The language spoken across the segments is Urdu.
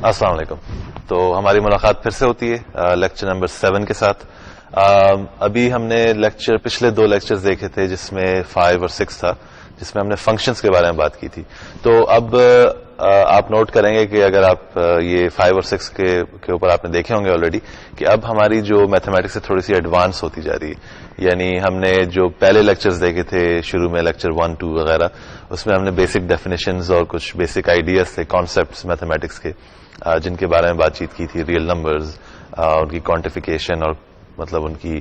السلام علیکم. تو ہماری ملاقات پھر سے ہوتی ہے لیکچر نمبر 7 کے ساتھ. ابھی ہم نے پچھلے 2 لیکچرز دیکھے تھے جس میں 5 اور 6 تھا، جس میں ہم نے فنکشنز کے بارے میں بات کی تھی. تو اب آپ نوٹ کریں گے کہ اگر آپ یہ 5 اور 6 کے اوپر آپ نے دیکھے ہوں گے آلریڈی کہ اب ہماری جو میتھمیٹکس ہے تھوڑی سی ایڈوانس ہوتی جا رہی ہے. یعنی ہم نے جو پہلے لیکچرز دیکھے تھے شروع میں لیکچر 1 2 وغیرہ، اس میں ہم نے بیسک ڈیفینیشنز اور کچھ بیسک آئیڈیاز تھے، کانسیپٹس میتھمیٹکس کے جن کے بارے میں بات چیت کی تھی، ریئل نمبرز، ان کی کوانٹیفیکیشن اور مطلب ان کی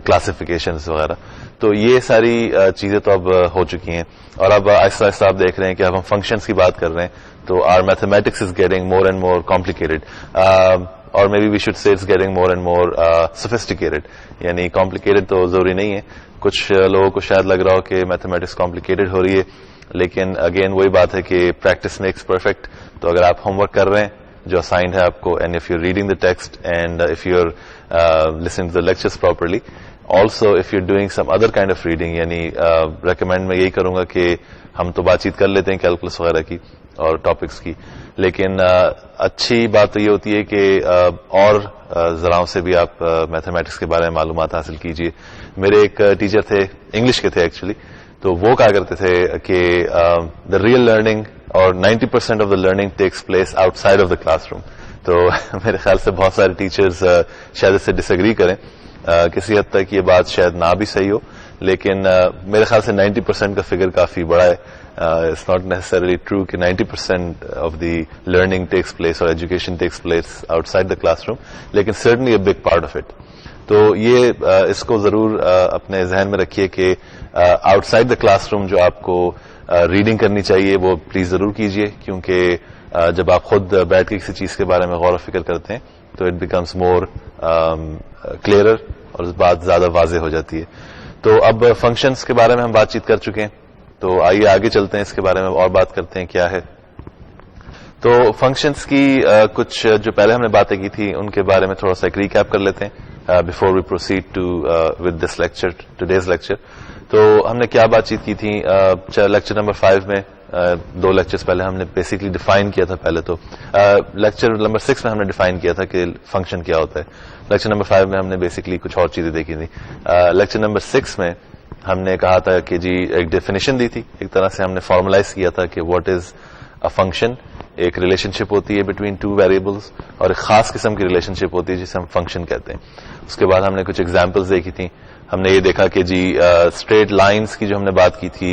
کلاسیفیکیشنز وغیرہ. تو یہ ساری چیزیں تو اب ہو چکی ہیں، اور اب آہستہ آہستہ آپ دیکھ رہے ہیں کہ اب ہم فنکشنز کی بات کر رہے ہیں. تو are mathematics is getting more and more complicated, اور maybe we should say it's getting more and more sophisticated. یعنی کمپلیکیٹڈ تو ضروری نہیں ہے، کچھ لوگوں کو شاید لگ رہا ہو کہ میتھمیٹکس کمپلیکیٹڈ ہو رہی ہے، لیکن اگین وہی بات ہے کہ پریکٹس میکس پرفیکٹ. تو اگر آپ ہوم ورک کر رہے ہیں جو اسائنڈ ہے آپ کو، and if you reading the text and if you are listening to the lectures properly, also if you doing some other kind of reading, یعنی ریکمینڈ میں یہی کروں گا کہ ہم تو بات چیت کر لیتے ہیں کیلکولس وغیرہ کی اور ٹاپکس کی، لیکن اچھی بات تو یہ ہوتی ہے کہ اور ذرائعوں سے بھی آپ میتھمیٹکس کے بارے میں معلومات حاصل کیجیے. میرے ایک ٹیچر تھے، انگلش کے تھے ایکچولی، تو وہ کہا کرتے تھے کہ دا ریئل لرننگ اور 90% of the learning takes place out side of the class room. تو میرے خیال سے بہت سارے ٹیچرز شاید اس سے ڈس ایگری کریں، کسی حد تک یہ بات شاید نہ بھی صحیح ہو، لیکن میرے خیال سے 90% کا فگر کافی بڑا ہے. اٹس ناٹ نیسسریلی ٹرو کہ 90% of the learning takes place اور education takes place outside the classroom, لیکن certainly a big part of it. تو یہ اس کو ضرور اپنے ذہن میں رکھیے کہ out side the class room جو آپ کو ریڈنگ کرنی چاہیے وہ پلیز ضرور کیجیے، کیونکہ جب آپ خود بیٹھ کے کسی چیز کے بارے میں غور و فکر کرتے ہیں تو اٹ بیکمس مور کلیئرر اور بات زیادہ واضح ہو جاتی ہے. تو اب فنکشنز کے بارے میں ہم بات چیت کر چکے ہیں، تو آئیے آگے چلتے ہیں، اس کے بارے میں اور بات کرتے ہیں کیا ہے. تو فنکشنز کی کچھ جو پہلے ہم نے باتیں کی تھی ان کے بارے میں تھوڑا سا ایک ریکیپ کر لیتے ہیں before we proceed to with this lecture, today's lecture. تو ہم نے کیا بات چیت کی تھی لیکچر نمبر 5 میں؟ 2 لیکچرز پہلے ہم نے بیسکلی ڈیفائن کیا تھا. پہلے تو لیکچر نمبر 6 میں ہم نے ڈیفائن کیا تھا کہ فنکشن کیا ہوتا ہے. لیکچر نمبر 5 میں ہم نے بیسکلی کچھ اور چیزیں دیکھی تھی. لیکچر نمبر 6 میں ہم نے کہا تھا کہ جی ایک ڈیفینیشن دی تھی، ایک طرح سے ہم نے فارملائز کیا تھا کہ واٹ از اے فنکشن. ایک ریلیشن شپ ہوتی ہے بٹوین 2 ویریبلس، اور ایک خاص قسم کی ریلیشن شپ ہوتی ہے جسے ہم فنکشن کہتے ہیں. اس کے بعد ہم نے کچھ ایگزامپلس دیکھی تھیں. ہم نے یہ دیکھا کہ جی اسٹریٹ لائنز کی جو ہم نے بات کی تھی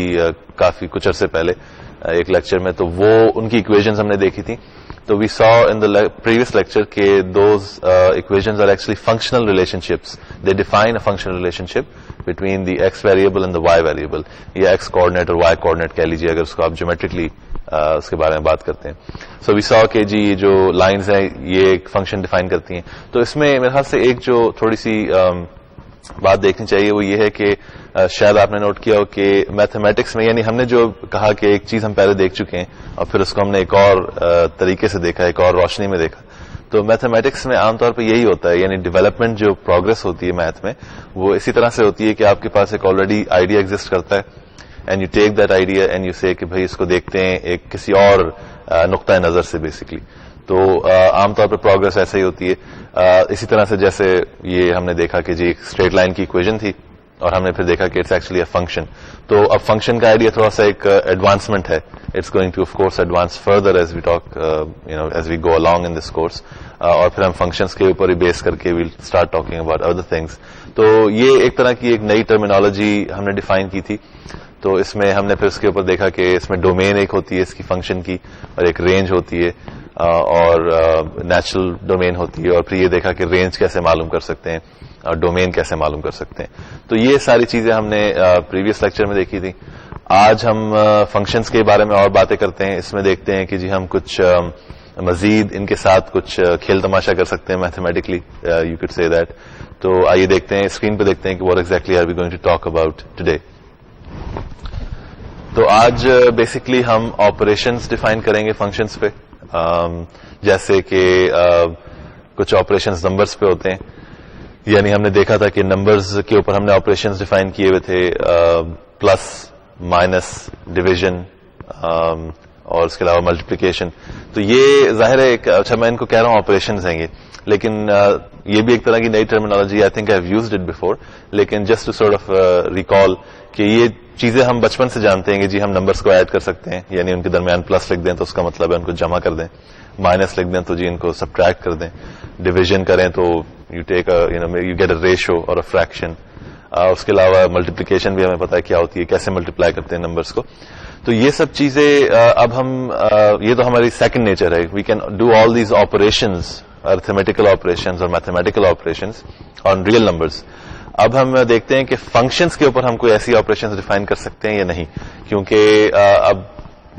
کافی کچھ عرصے پہلے ایک لیکچر میں، تو وہ ان کی ایکویشنز ہم نے دیکھی تھی. تو we saw in the previous lecture کہ those equations are actually functional relationships. They define a functional relationship between the X variable and the Y variable, یا ایکس کوآرڈینیٹ اور وائی کوآرڈینیٹ کہہ لیجیے اگر اس کو آپ جیومیٹرکلی اس کے بارے میں بات کرتے ہیں. سو وی سا کہ جی جو لائنز ہیں یہ ایک فنکشن ڈیفائن کرتی ہیں. تو اس میں میرے خیال سے ایک جو تھوڑی سی بات دیکھنی چاہیے وہ یہ ہے کہ شاید آپ نے نوٹ کیا ہو کہ میتھمیٹکس میں، یعنی ہم نے جو کہا کہ ایک چیز ہم پہلے دیکھ چکے ہیں اور پھر اس کو ہم نے ایک اور طریقے سے دیکھا، ایک اور روشنی میں دیکھا. تو میتھمیٹکس میں عام طور پہ یہی ہوتا ہے، یعنی ڈیولپمنٹ جو پروگرس ہوتی ہے میتھ میں وہ اسی طرح سے ہوتی ہے کہ آپ کے پاس ایک آلریڈی آئیڈیا ایگزسٹ کرتا ہے، and you take that idea and you سے کہ بھائی اس کو دیکھتے ہیں ایک کسی اور نقطۂ نظر سے بیسکلی. تو عام طور پہ پروگرس ایسے ہی ہوتی ہے. اسی طرح سے جیسے یہ ہم نے دیکھا کہ جی ایک اسٹریٹ لائن کی ایکویشن تھی اور ہم نے پھر دیکھا کہ اٹس ایکچولی اے فنکشن. تو اب فنکشن کا آئیڈیا تھوڑا سا ایک ایڈوانسمنٹ ہے. It's going to of course advance further as we talk as we go along in this course. اور پھر ہم فنکشنز کے اوپر ہی بیس کر کے we'll start talking about other things. تو یہ ایک طرح کی ایک نئی ٹرمینالوجی ہم نے ڈیفائن کی تھی. تو اس میں ہم نے پھر اس کے اوپر دیکھا کہ اس میں ڈومین ایک ہوتی ہے اس کی فنکشن کی، اور ایک رینج ہوتی ہے اور نیچرل ڈومین ہوتی ہے. اور پھر یہ دیکھا کہ رینج کیسے معلوم کر سکتے ہیں اور ڈومین کیسے معلوم کر سکتے ہیں. تو یہ ساری چیزیں ہم نے پریویس لیکچر میں دیکھی تھی. آج ہم فنکشنز کے بارے میں اور باتیں کرتے ہیں. اس میں دیکھتے ہیں کہ جی ہم کچھ مزید ان کے ساتھ کچھ کھیل تماشا کر سکتے ہیں میتھمیٹکلی، یو کڈ سے دیٹ. تو آئیے دیکھتے ہیں، اسکرین پہ دیکھتے ہیں کہ what exactly are we going to talk about today. تو آج بیسکلی ہم آپریشنز ڈیفائن کریں گے فنکشنز پہ. جیسے کہ کچھ آپریشنز نمبرز پہ ہوتے ہیں، یعنی ہم نے دیکھا تھا کہ نمبرز کے اوپر ہم نے آپریشنز ڈیفائن کیے ہوئے تھے، پلس، مائنس، ڈویژن، اور اس کے علاوہ ملٹیپلیکیشن. تو یہ ظاہر ہے اچھا میں ان کو کہہ رہا ہوں آپریشنز ہیں یہ, لیکن یہ بھی ایک طرح کی نئی terminology, I think I have used it before, لیکن just to sort of recall کہ یہ چیزیں ہم بچپن سے جانتے ہیں کہ جی ہم نمبرز کو ایڈ کر سکتے ہیں, یعنی ان کے درمیان پلس لکھ دیں تو اس کا مطلب ہے ان کو جمع کر دیں, مائنس لکھ دیں تو جی ان کو سبٹریکٹ کر دیں, ڈویژن کریں تو you take you get a ratio اور اے فریکشن. اس کے علاوہ ملٹیپلیکیشن بھی ہمیں پتا ہے کیا ہوتی ہے, کیسے ملٹیپلائی کرتے ہیں نمبرز کو. تو یہ سب چیزیں اب ہم یہ تو ہماری سیکنڈ نیچر ہے, we can do all these operations, arithmetical operations اور mathematical operations on real numbers. اب ہم دیکھتے ہیں کہ فنکشنز کے اوپر ہم کوئی ایسی آپریشنز ڈیفائن کر سکتے ہیں یا نہیں, کیونکہ اب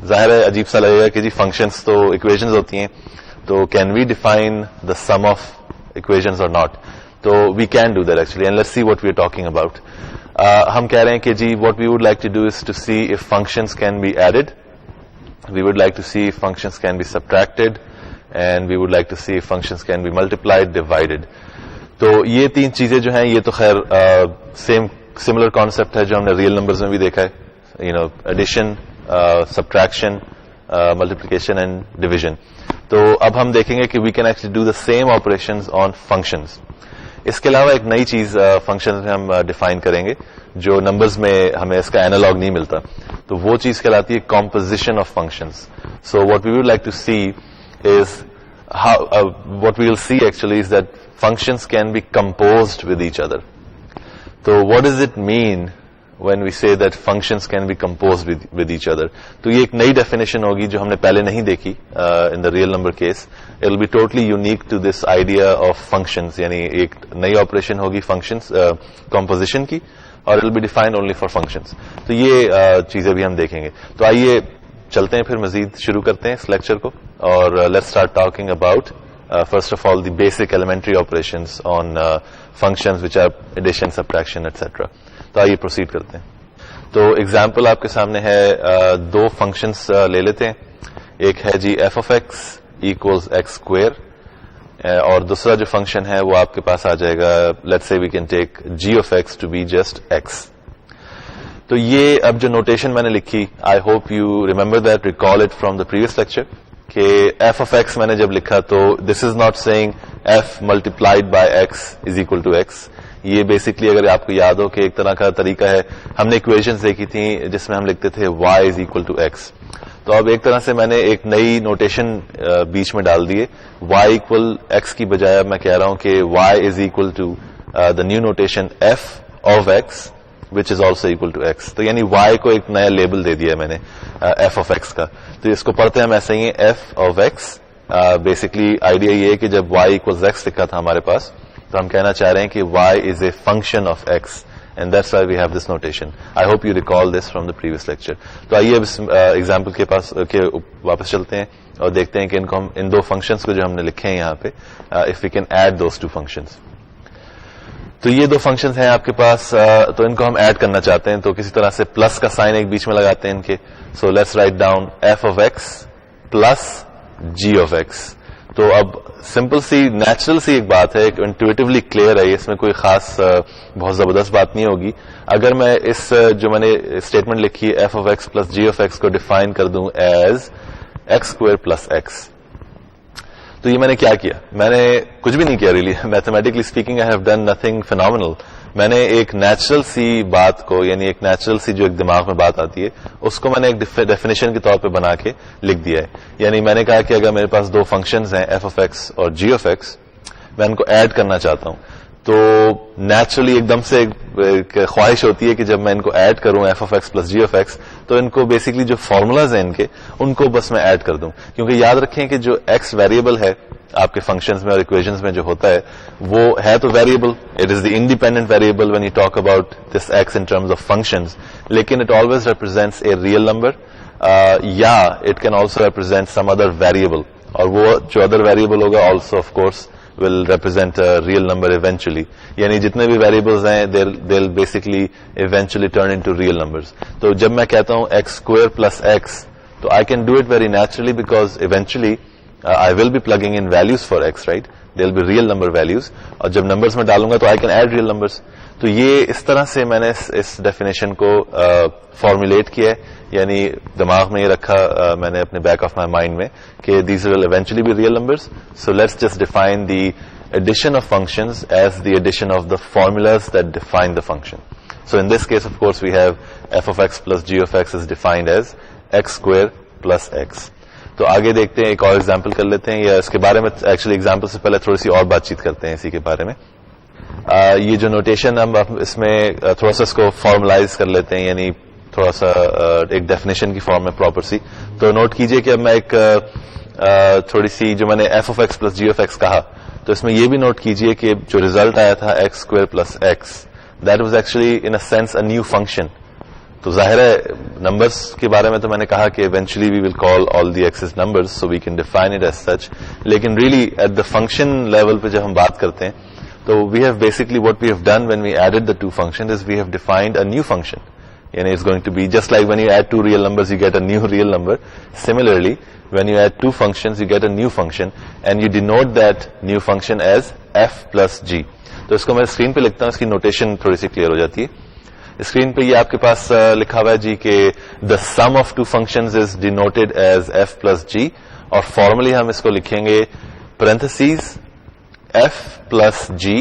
ظاہر ہے عجیب سا لگے گا کہ جی فنکشنز تو اکویشنز ہوتی ہیں, تو can we define the sum of equations اور ناٹ. تو we can do that actually, and let's see what we are talking about. ہم کہہ رہے ہیں کہ جی what we would like to do is to see if functions can be added, we would like to see if functions can be subtracted, and we would like to see if functions can be multiplied, divided. تو یہ تین چیزیں جو ہیں یہ تو خیر سملر کانسیپٹ ہے جو ہم نے ریئل نمبرز میں بھی دیکھا ہے, addition, subtraction, multiplication and division. تو اب ہم دیکھیں گے کہ we can actually do the same operations on functions. اس کے علاوہ ایک نئی چیز فنکشن میں ہم ڈیفائن کریں گے جو نمبرز میں ہمیں اس کا اینالاگ نہیں ملتا, تو وہ چیز کہلاتی ہے composition of functions. So what we would like to see is what we will see actually is that functions can be composed with each other. So what does it mean when we say that functions can be composed with each other? تو یہ ایک نئی ڈیفینیشن ہوگی جو ہم نے پہلے نہیں دیکھی in the real number case. It will be totally unique to this idea of functions, یعنی ایک نئی آپریشن ہوگی functions composition کی, اور it will be defined only for functions. تو یہ چیزیں بھی ہم دیکھیں گے. تو آئیے چلتے ہیں پھر مزید شروع کرتے ہیں اس لیکچر کو, اور let's start talking about first of all the basic elementary operations on functions which are addition, subtraction etcetera. تو آئیے پروسیڈ کرتے ہیں. تو ایگزامپل آپ کے سامنے ہے, دو فنکشنز لے لیتے ہیں. ایک ہے g f of x equals x square, اور دوسرا جو فنکشن ہے وہ آپ کے پاس آ جائے گا, let's say we can take g of x to be just x. تو یہ اب جو نوٹیشن میں نے لکھی, I hope you remember that, recall it from the previous lecture, کہ ایف آف ایکس میں نے جب لکھا تو this is not saying f multiplied by x is equal to x. یہ بیسکلی اگر آپ کو یاد ہو کہ ایک طرح کا طریقہ ہے, ہم نے اکویشنز دیکھی تھیں جس میں ہم لکھتے تھے y is equal to x. تو اب ایک طرح سے میں نے ایک نئی نوٹیشن بیچ میں ڈال دیے, وائی اکول ایکس کی بجائے اب میں کہہ رہا ہوں کہ y is equal to the new notation f of x which is also equal to x. تو یعنی y کو ایک نیا لیبل دے دیا ہے میں نے f of x کا. تو اس کو پڑھتے ہیں ہم ایسے ہی f of x. Basically idea یہ ہے کہ جب y equals x لکھا تھا ہمارے پاس, تو ہم کہنا چاہ رہے ہیں کہ y is a function of x, and that's why we have this notation. I hope you recall this from the previous lecture. تو آئیے اب اس ایگزامپل کے پاس واپس چلتے ہیں اور دیکھتے ہیں کہ ان کو ہم ان دو فنکشنز کو جو ہم نے لکھے ہیں یہاں پہ, if we can add those two functions. تو یہ دو فنکشنز ہیں آپ کے پاس, تو ان کو ہم ایڈ کرنا چاہتے ہیں, تو کسی طرح سے پلس کا سائن ایک بیچ میں لگاتے ہیں ان کے. So let's write down f of x plus g of x. تو اب سمپل سی نیچرل سی ایک بات ہے, انٹویٹیولی کلیئر ہے, اس میں کوئی خاص بہت زبردست بات نہیں ہوگی. اگر میں اس جو میں نے اسٹیٹمنٹ لکھی f of x plus g of x کو ڈیفائن کر دوں as x square plus x, تو یہ میں نے کیا کیا, میں نے کچھ بھی نہیں کیا really. Mathematically speaking I have done nothing phenomenal. میں نے ایک نیچرل سی بات کو, یعنی ایک نیچرل سی جو ایک دماغ میں بات آتی ہے, اس کو میں نے ایک ڈیفینیشن کے طور پہ بنا کے لکھ دیا ہے. یعنی میں نے کہا کہ اگر میرے پاس دو فنکشنز ہیں ایف آف ایکس اور جی آف ایکس, میں ان کو ایڈ کرنا چاہتا ہوں, تو نیچرلی ایک دم سے ایک خواہش ہوتی ہے کہ جب میں ان کو ایڈ کروں f of x plus g of x, تو ان کو بیسکلی جو فارمولاز ہیں ان کے, ان کو بس میں ایڈ کر دوں. کیونکہ یاد رکھیں کہ جو ایکس ویریبل ہے آپ کے فنکشنز میں اور اکویشنز میں جو ہوتا ہے, وہ ہے تو variable, it is the independent variable when you talk about this x in terms of functions, لیکن it always represents a real number, یا it can also represent some other variable, اور وہ جو ادر ویریبل ہوگا also of course will represent a real number eventually. یعنی جتنے بھی variables ہیں they'll basically eventually turn into real numbers. تو جب میں کہتا ہوں x square plus x, تو I can do it very naturally because eventually I will be plugging in values for x, right? They will be real number values, اور جب نمبرز میں ڈالوں گا تو I can add real numbers. تو یہ اس طرح سے میں نے اس ڈیفینیشن کو فارمولیٹ کیا ہے, یعنی دماغ میں یہ رکھا میں نے اپنے بیک آف مائی مائنڈ میں کہ these will eventually be real numbers. So let's just define the addition of functions as the addition of the formulas that define the function. So in this case, of course, we have f of x plus g of x is defined as x square plus x. تو آگے دیکھتے ہیں, ایک اور ایگزامپل کر لیتے ہیں, یا اس کے بارے میں ایکچولی ایگزامپل سے پہلے تھوڑی سی اور بات چیت کرتے ہیں اسی کے بارے میں. یہ جو نوٹیشن ہم اس میں تھوڑا سا اس کو فارملائز کر لیتے ہیں, یعنی تھوڑا سا ایک ڈیفینیشن کی فارم میں پراپر سی. تو نوٹ کیجئے کہ اب میں ایک تھوڑی سی جو میں نے f of x plus g of x کہا, تو اس میں یہ بھی نوٹ کیجئے کہ جو ریزلٹ آیا تھا x square plus x, that was actually in a sense a new function. تو ظاہر ہے نمبرس کے بارے میں تو میں نے کہا کہ eventually we will call all the x's numbers, so we can define it as such. لیکن really at the function level پہ جب ہم بات کرتے ہیں تو we have basically what we have done when we added the two function is we have defined a new function. Yani it's going to be just like when you add two real numbers, you get a new real number. Similarly, when you add two functions, you get a new function, and you denote that new function as f plus g. تو اس کو میں اسکرین پہ لکھتا ہوں, اس کی نوٹیشن تھوڑی سی کلیئر ہو جاتی ہے. اسکرین پہ یہ آپ کے پاس لکھا ہوا ہے جی کہ the sum of two functions is denoted as f plus g, اور فارملی ہم اس کو لکھیں گے parentheses f plus g,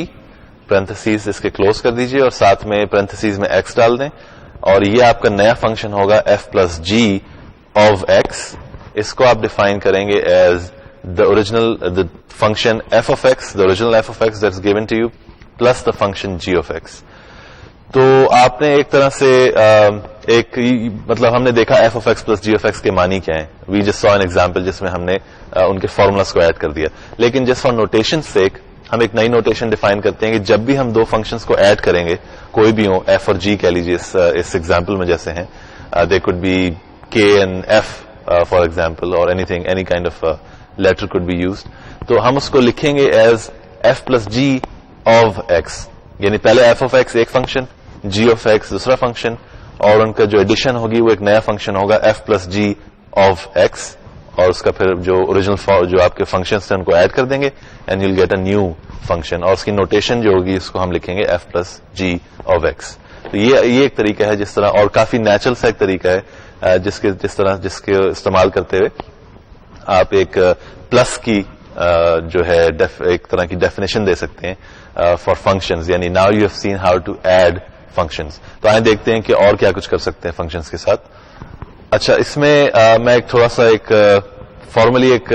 parentheses اس کے کلوز کر دیجئے اور ساتھ میں parentheses میں x ڈال دیں, اور یہ آپ کا نیا فنکشن ہوگا f plus g of x. اس کو آپ ڈیفائن کریں گے as the original the function f of x, the original f of x that's given to you, plus the function g of x. تو آپ نے ایک طرح سے ایک مطلب ہم نے دیکھا f of x plus g of x کے معنی کیا ہیں. We just saw an example جس میں ہم نے ان کے فارمولاز کو ایڈ کر دیا. لیکن جس فار نوٹیشن سیک ہم ایک نئی نوٹیشن ڈیفائن کرتے ہیں کہ جب بھی ہم دو فنکشنز کو ایڈ کریں گے, کوئی بھی ہوں, ایف اور جی کہہ لیجیے اس ایگزامپل میں جیسے ہیں, they could be k and f for example, اور anything, any kind of letter could be used. تو ہم اس کو لکھیں گے as f plus g of x, یعنی پہلے ایف آف ایکس ایک فنکشن, جی آف ایکس دوسرا فنکشن, اور ان کا جو ایڈیشن ہوگی وہ ایک نیا فنکشن ہوگا f plus g of x, اور اس کا پھر جو اوریجنل جو آپ کے فنکشنز تھے ان کو ایڈ کر دیں گے and you will get a new function, اور اس کی نوٹیشن جو ہوگی اس کو ہم لکھیں گے f plus g of x. تو یہ ایک طریقہ ہے جس طرح, اور کافی نیچرل سا ایک طریقہ ہے جس کے استعمال کرتے ہوئے آپ ایک پلس کی جو ہے ایک طرح کی ڈیفینیشن دے سکتے ہیں فار فنکشنز, یعنی now you have seen how to add functions. تو آئیں دیکھتے ہیں کہ اور کیا کچھ کر سکتے ہیں فنکشنز کے ساتھ. اچھا, اس میں میں ایک تھوڑا سا ایک فارملی ایک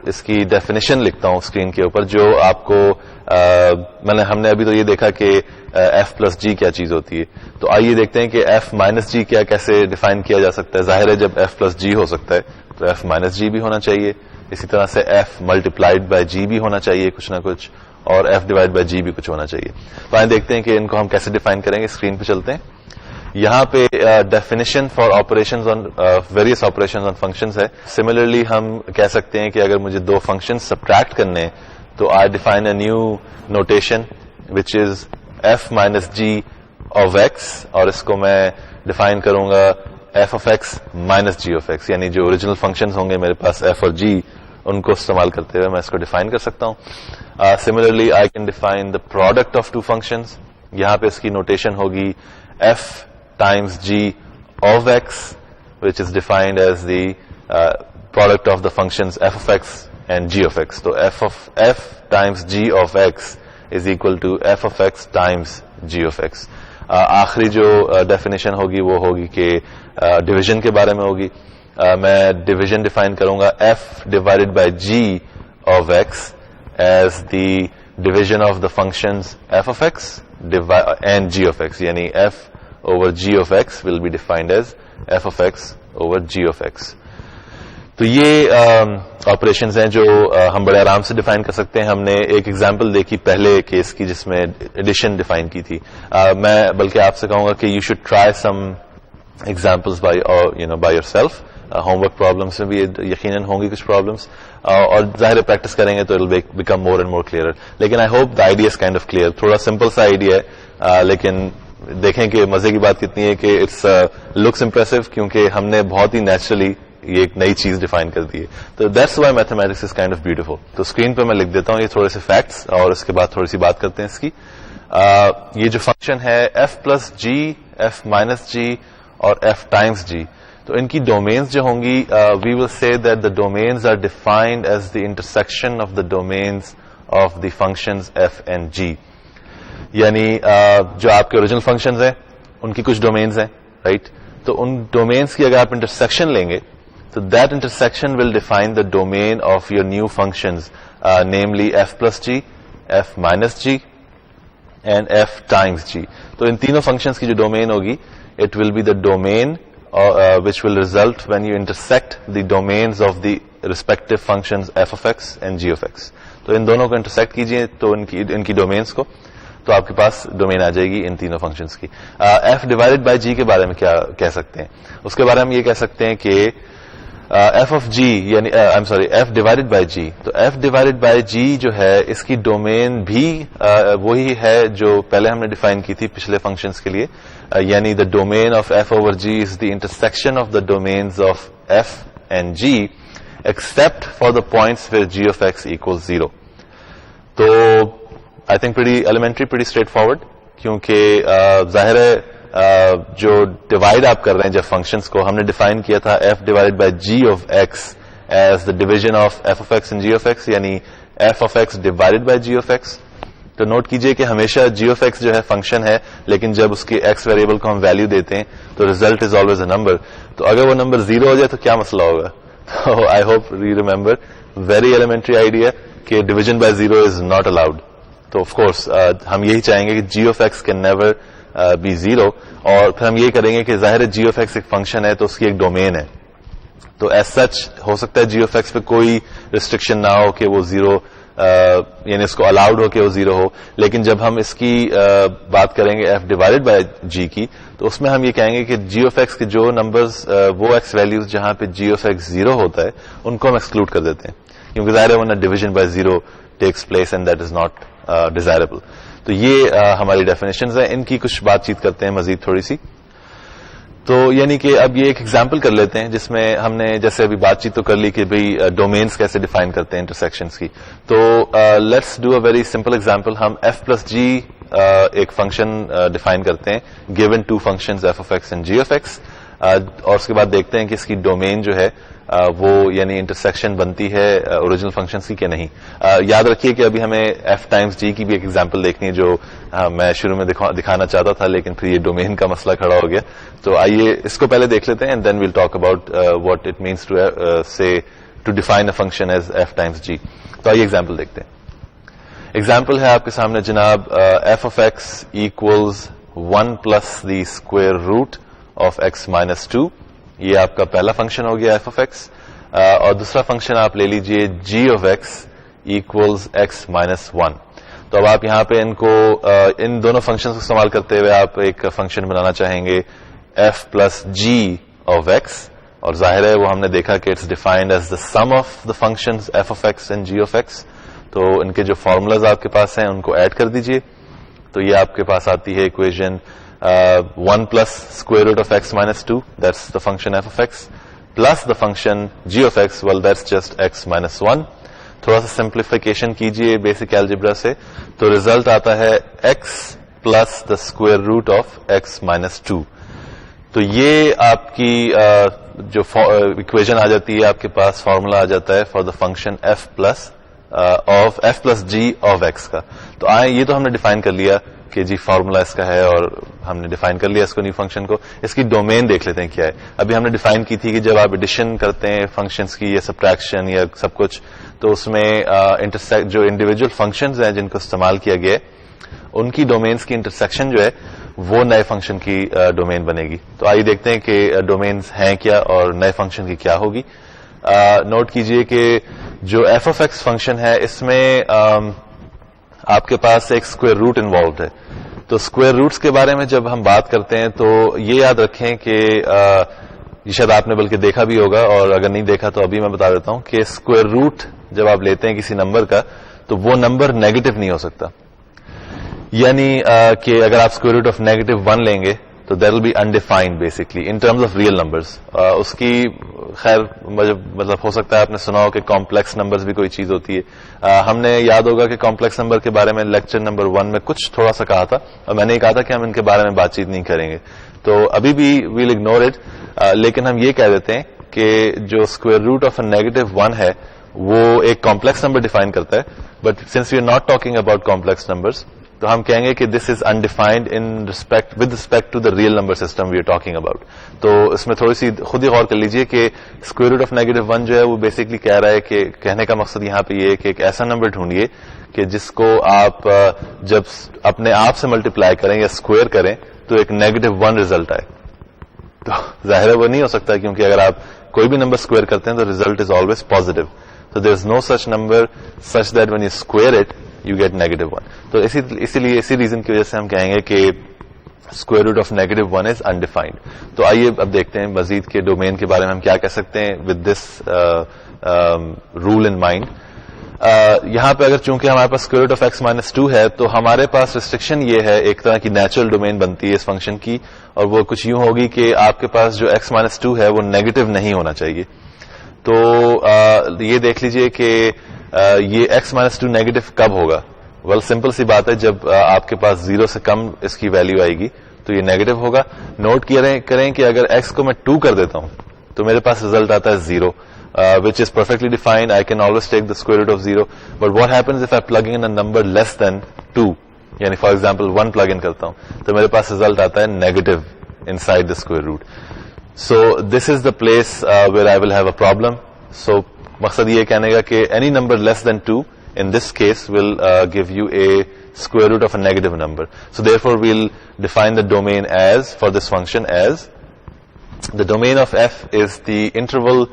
اس کی ڈیفینیشن لکھتا ہوں اسکرین کے اوپر, جو آپ کو ہم نے ابھی تو یہ دیکھا کہ ایف پلس جی کیا چیز ہوتی ہے. تو آئیے دیکھتے ہیں کہ ایف مائنس جی کیا کیسے ڈیفائن کیا جا سکتا ہے. ظاہر ہے جب ایف پلس جی ہو سکتا ہے تو ایف مائنس جی بھی ہونا چاہیے, اسی طرح سے ایف ملٹیپلائڈ بائی جی بھی ہونا چاہیے کچھ نہ کچھ, اور ایف ڈیوائڈ بائی جی بھی کچھ ہونا چاہیے. تو آئیں دیکھتے ہیں کہ ان کو ہم کیسے ڈیفائن کریں گے. اسکرین پہ چلتے ہیں. یہاں پہ definition for operations on various operations on functions ہے. سملرلی ہم کہہ سکتے ہیں کہ اگر مجھے دو فنکشن سبٹریکٹ کرنے ہیں تو I define a new notation which is f minus g of x, اور اس کو میں ڈیفائن کروں گا f of x minus g of x, یعنی جو اوریجنل فنکشنز ہوں گے میرے پاس ایف اور جی, ان کو استعمال کرتے ہوئے میں اس کو ڈیفائن کر سکتا ہوں. Similarly I can define the product of two functions. یہاں پہ اس کی نوٹیشن ہوگی F times g of x, which is defined as the product of the functions f of x and g of x. So f times g of x is equal to f of x times g of x. آخری جو ڈیفینیشن ہوگی وہ ہوگی کہ ڈویژن کے بارے میں ہوگی. میں ڈویژن ڈیفائن کروں گا f divided by g of x as the division of the functions f of x and g of x, یعنی f over g of x will be defined as f of x over g of x. تو یہ آپریشنز ہیں جو ہم بڑے آرام سے ڈیفائن کر سکتے ہیں. ہم نے ایک ایگزامپل دیکھی پہلے کیس کی جس میں ایڈیشن ڈیفائن کی تھی. میں بلکہ آپ سے کہوں گا کہ you should try some examples by your self. Home work problems میں بھی یقیناً ہوں گی کچھ پرابلمس, اور ظاہر پریکٹس کریں گے تو it will become more and more clear. لیکن I hope the idea is kind of clear. تھوڑا سمپل سا آئیڈیا ہے, لیکن دیکھیں کہ مزے کی بات کتنی ہے کہ اٹس لکس امپریسو, کیونکہ ہم نے بہت ہی نیچرلی یہ ایک نئی چیز ڈیفائن کر دی ہے. تو that's why mathematics is kind of beautiful. تو اسکرین پہ میں لکھ دیتا ہوں یہ تھوڑے سے فیکٹس اور اس کے بعد تھوڑی سی بات کرتے ہیں اس کی. یہ جو فنکشن ہے F plus g, f minus جی اور ایف ٹائمس جی، تو ان کی ڈومینز جو ہوں گی we will see that the domains are defined as the intersection of the domains of the functions f and g. یعنی جو آپ کے اوریجنل فنکشنز ہیں ان کی کچھ ڈومینز ہیں رائٹ. تو ان ڈومینز کی اگر آپ انٹرسیکشن لیں گے تو that intersection will define the domain of your new functions namely f plus g, f minus g and f times g. تو ان تینوں فنکشنز کی جو ڈومین ہوگی it will be the domain which will result when you intersect the domains of the respective functions f of x and g of x. تو ان دونوں کو انٹرسیکٹ کیجئے تو ان کی ڈومینز کو، تو آپ کے پاس ڈومین آ جائے گی ان تینوں فنکشنز کی. ایف ڈیوائڈیڈ بائی جی کے بارے میں کیا کہہ سکتے ہیں؟ اس کے بارے میں یہ کہہ سکتے ہیں کہ ایف آف جی یعنی ایف ڈیوائڈیڈ بائی جی، تو ایف ڈیوائڈیڈ بائی جی جو ہے اس کی ڈومین بھی وہی ہے جو پہلے ہم نے ڈیفائن کی تھی پچھلے فنکشنز کے لیے. یعنی the domain of f over g is the intersection of the domains of f and g except for the points where g of x equal 0. تو I think pretty elementary, pretty straightforward, کیونکہ ظاہر ہے جو ڈیوائڈ آپ کر رہے ہیں جب فنکشنز کو، ہم نے ڈیفائن کیا تھا f divide by g of x as the division of f of x and g of x, یعنی f of x divided by g of x. تو نوٹ کیجئے کہ ہمیشہ جی آف ایکس جو ہے فنکشن ہے، لیکن جب اس کے ایکس ویریبل کو ہم ویلیو دیتے ہیں تو result is always a number. تو اگر وہ نمبر 0 ہو جائے تو کیا مسئلہ ہوگا؟ تو I hope you remember very elementary idea کہ division by 0 is not allowed. تو آف کورس ہم یہی چاہیں گے کہ g of x can never be 0، اور پھر ہم یہ کریں گے کہ ظاہر جی آف ایکس ایک فنکشن ہے تو اس کی ایک ڈومین ہے. تو ایز سچ ہو سکتا ہے جی آف ایکس پہ کوئی ریسٹرکشن نہ ہو کہ وہ 0 یعنی اس کو الاؤڈ ہو کہ وہ 0 ہو، لیکن جب ہم اس کی بات کریں گے ایف ڈیوائڈیڈ بائی جی کی تو اس میں ہم یہ کہیں گے کہ جی آف ایکس کے جو نمبرز وہ ایکس ویلیوز جہاں پہ جی آف ایکس 0 ہوتا ہے ان کو ہم ایکسکلوڈ کر دیتے ہیں، کیونکہ ظاہر ہے ورنہ division by 0 takes place and that is not desirable. تو یہ ہماری ڈیفینیشنز ہیں. ان کی کچھ بات چیت کرتے ہیں مزید تھوڑی سی. تو یعنی کہ اب یہ ایک ایگزامپل کر لیتے ہیں جس میں ہم نے جیسے ابھی بات چیت تو کر لی کہ بھئی ڈومینز کیسے ڈیفائن کرتے ہیں انٹرسیکشنز کی. تو let's do a very simple example. ہم ایف پلس جی ایک فنکشن ڈیفائن کرتے ہیں given two functions f of x and g of x, اور اس کے بعد دیکھتے ہیں کہ اس کی ڈومین جو ہے وہ یعنی انٹرسیکشن بنتی ہے اوریجنل فنکشنز کی کہ نہیں. یاد رکھیے کہ ابھی ہمیں ایف ٹائمس جی کی بھی ایک ایگزامپل دیکھنی ہے جو میں شروع میں دکھانا چاہتا تھا، لیکن پھر یہ ڈومین کا مسئلہ کھڑا ہو گیا. تو آئیے اس کو پہلے دیکھ لیتے ہیں and then we'll talk about what it means to define a function as f times g. تو آئیے ایگزامپل دیکھتے ہیں. ایگزامپل ہے آپ کے سامنے جناب f of x equals 1 plus the square root of x minus 2. یہ آپ کا پہلا فنکشن ہو گیا ایف آف ایکس. اور دوسرا فنکشن آپ لے لیجئے g of x equals x minus 1. تو اب آپ یہاں پہ ان دونوں فنکشن کو استعمال کرتے ہوئے آپ ایک فنکشن بنانا چاہیں گے f plus g of x, اور ظاہر ہے وہ ہم نے دیکھا کہ it's defined as the sum of the functions f of x and g of x. تو ان کے جو فارمولاز آپ کے پاس ہیں ان کو ایڈ کر دیجئے. تو یہ آپ کے پاس آتی ہے equation 1 plus square root of x minus 2, that's the function f of x, plus the function g of x, well that's just x minus 1. تھوڑا سا سمپلیفیکیشن کیجئے بیسک الجبرا سے تو ریزلٹ آتا ہے x plus the square root of x minus 2. تو یہ آپ کی جو اکویژن آ جاتی ہے آپ کے پاس فارمولا آ جاتا ہے for the function f plus g of x کا. تو آئیں یہ تو ہم نے ڈیفائن کر لیا کہ جی فارمولا اس کا ہے اور ہم نے ڈیفائن کر لیا اس کو نیو فنکشن کو. اس کی ڈومین دیکھ لیتے ہیں کیا ہے. ابھی ہم نے ڈیفائن کی تھی کہ جب آپ ایڈیشن کرتے ہیں فنکشنز کی یا سبٹریکشن یا سب کچھ تو اس میں جو انڈیویجول فنکشنز ہیں جن کو استعمال کیا گیا ہے ان کی ڈومینز کی انٹرسیکشن جو ہے وہ نئے فنکشن کی ڈومین بنے گی. تو آئیے دیکھتے ہیں کہ ڈومینز ہیں کیا اور نئے فنکشن کی کیا ہوگی. نوٹ کیجئے کہ جو ایف آف ایکس فنکشن ہے اس میں آپ کے پاس ایک اسکوائر روٹ انوالوڈ ہے. تو اسکوائر روٹس کے بارے میں جب ہم بات کرتے ہیں تو یہ یاد رکھیں کہ یہ شاید آپ نے بلکہ دیکھا بھی ہوگا اور اگر نہیں دیکھا تو ابھی میں بتا دیتا ہوں کہ اسکوائر روٹ جب آپ لیتے ہیں کسی نمبر کا تو وہ نمبر نیگیٹو نہیں ہو سکتا. یعنی کہ اگر آپ اسکوائر روٹ آف نیگیٹو 1 لیں گے تو that will be undefined basically in terms of real numbers. اس کی خیر مطلب ہو سکتا ہے آپ نے سنا ہو کہ کمپلیکس نمبرز بھی کوئی چیز ہوتی ہے. ہم نے یاد ہوگا کہ کمپلیکس نمبر کے بارے میں لیکچر نمبر 1 میں کچھ تھوڑا سا کہا تھا, اور میں نے یہ کہا تھا کہ ہم ان کے بارے میں بات چیت نہیں کریں گے, تو ابھی بھی ویل اگنور اٹ. لیکن ہم یہ کہہ دیتے ہیں کہ جو اسکوائر روٹ آف اے -1 ہے وہ ایک کمپلیکس نمبر ڈیفائن کرتا ہے, but since we are not talking about complex numbers تو ہم کہیں گے کہ this is undefined with respect to the real number system we are talking about. تو اس میں تھوڑی سی خود ہی غور کر لیجئے کہ اسکوائر روٹ آف -1 جو ہے وہ بیسکلی کہہ رہا ہے کہ کہنے کا مقصد یہاں پہ یہ ہے کہ ایک ایسا نمبر ڈھونڈیے کہ جس کو آپ جب اپنے آپ سے ملٹیپلائی کریں یا اسکوائر کریں تو ایک -1 ریزلٹ آئے. تو ظاہر ہے وہ نہیں ہو سکتا, کیونکہ اگر آپ کوئی بھی نمبر اسکوائر کرتے ہیں تو result is always positive. So there is no such number such that when you square it you get -1. تو اسی ریزن کی وجہ سے ہم کہیں گے کہ square root of -1 is undefined. تو آئیے اب دیکھتے ہیں مزید کے ڈومین کے بارے میں ہم کیا کہہ سکتے ہیں with this rule in mind. یہاں پہ اگر چونکہ ہمارے پاس اسکوائر روٹ آف x-2 ہے تو ہمارے پاس ریسٹرکشن یہ ہے, ایک طرح کی نیچرل ڈومین بنتی ہے اس فنکشن کی, اور وہ کچھ یوں ہوگی کہ آپ کے پاس جو x-2 ہے وہ نیگیٹو نہیں ہونا چاہیے. تو یہ دیکھ لیجئے کہ یہ x-2 نیگیٹو کب ہوگا. ویل سمپل سی بات ہے, جب آپ کے پاس 0 سے کم اس کی ویلیو آئے گی تو یہ نیگیٹو ہوگا. نوٹ کریں کہ اگر x کو میں 2 کر دیتا ہوں تو میرے پاس ریزلٹ آتا ہے 0, which is perfectly defined. I can always take the square root of 0. But what happens if I plug in a number less than 2? یعنی فار ایگزامپل 1 پلگ ان کرتا ہوں تو میرے پاس ریزلٹ آتا ہے negative inside the square root. So this is the place where I will have a problem. So مقصد یہ کہنے گا کہ any number less than 2 in this case will give you a square root of a negative number. So therefore we'll define the domain as, for this function as, the domain of f is the interval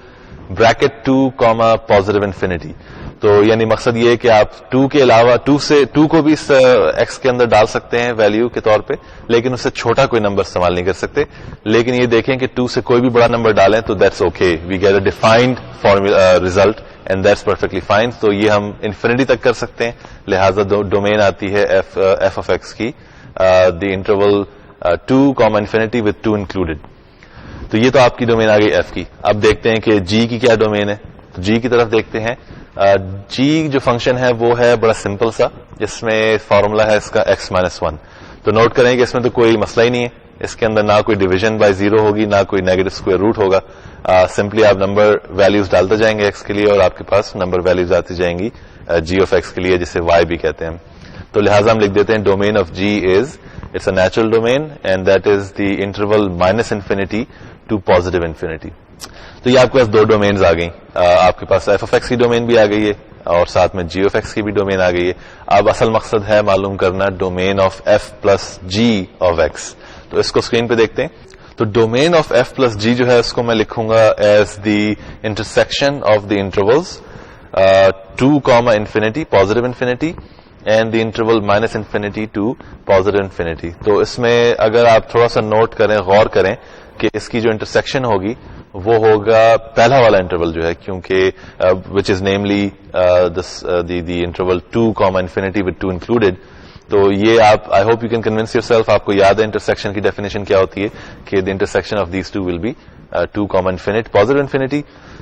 bracket 2 comma positive infinity. تو یعنی مقصد یہ ہے کہ آپ 2 کے علاوہ 2 کو بھی اس x کے اندر ڈال سکتے ہیں ویلیو کے طور پہ, لیکن اس سے چھوٹا کوئی نمبر استعمال نہیں کر سکتے. لیکن یہ دیکھیں کہ 2 سے کوئی بھی بڑا نمبر ڈالیں تو that's okay, we get a defined result and that's perfectly fine. تو یہ ہم انفینٹی تک کر سکتے ہیں, لہٰذا ڈومین آتی ہے ایف آف ایکس کی the interval 2 comma infinity with 2 included. تو یہ تو آپ کی ڈومین آ گئی ایف کی. اب دیکھتے ہیں کہ جی کی کیا ڈومین ہے. تو جی کی طرف دیکھتے ہیں. جی جو فنکشن ہے وہ ہے بڑا سمپل سا, جس میں فارمولا ہے اس کا x-1. تو نوٹ کریں کہ اس میں تو کوئی مسئلہ ہی نہیں ہے, اس کے اندر نہ کوئی ڈویژن بائی 0 ہوگی, نہ کوئی نیگیٹو اسکوائر روٹ ہوگا. سمپلی آپ نمبر ویلیوز ڈالتے جائیں گے x کے لیے اور آپ کے پاس نمبر ویلیوز آتی جائیں گی جی آف ایکس کے لیے, جسے y بھی کہتے ہیں. تو لہٰذا ہم لکھ دیتے ہیں domain of g is, it's a natural domain and that is the interval -infinity to positive infinity. تو یہ آپ کے پاس 2 ڈومینز آ گئیں, آپ کے پاس ایف آف ایکس کی ڈومین بھی آ گئی ہے اور ساتھ میں جی آف ایکس کی بھی ڈومین آ گئی ہے. اب اصل مقصد ہے معلوم کرنا domain of f plus g of x. تو اس کو اسکرین پہ دیکھتے ہیں. تو domain of f plus g جو ہے اس کو میں لکھوں گا as the intersection of the intervals 2 comma infinity positive infinity and the interval -infinity to positive infinity. تو اس میں اگر آپ تھوڑا سا نوٹ کریں, غور کریں کہ اس کی جو انٹرسیکشن ہوگی وہ ہوگا پہلا والا انٹرول جو ہے, کیونکہ which is namely the interval 2 comma infinity with 2 included. تو یہ آپ آئی hope you can convince your self, آپ کو یاد ہے انٹرسیکشن کی ڈیفینیشن کیا ہوتی ہے کہ the intersection of these 2 will be 2 comma infinity positive infinity.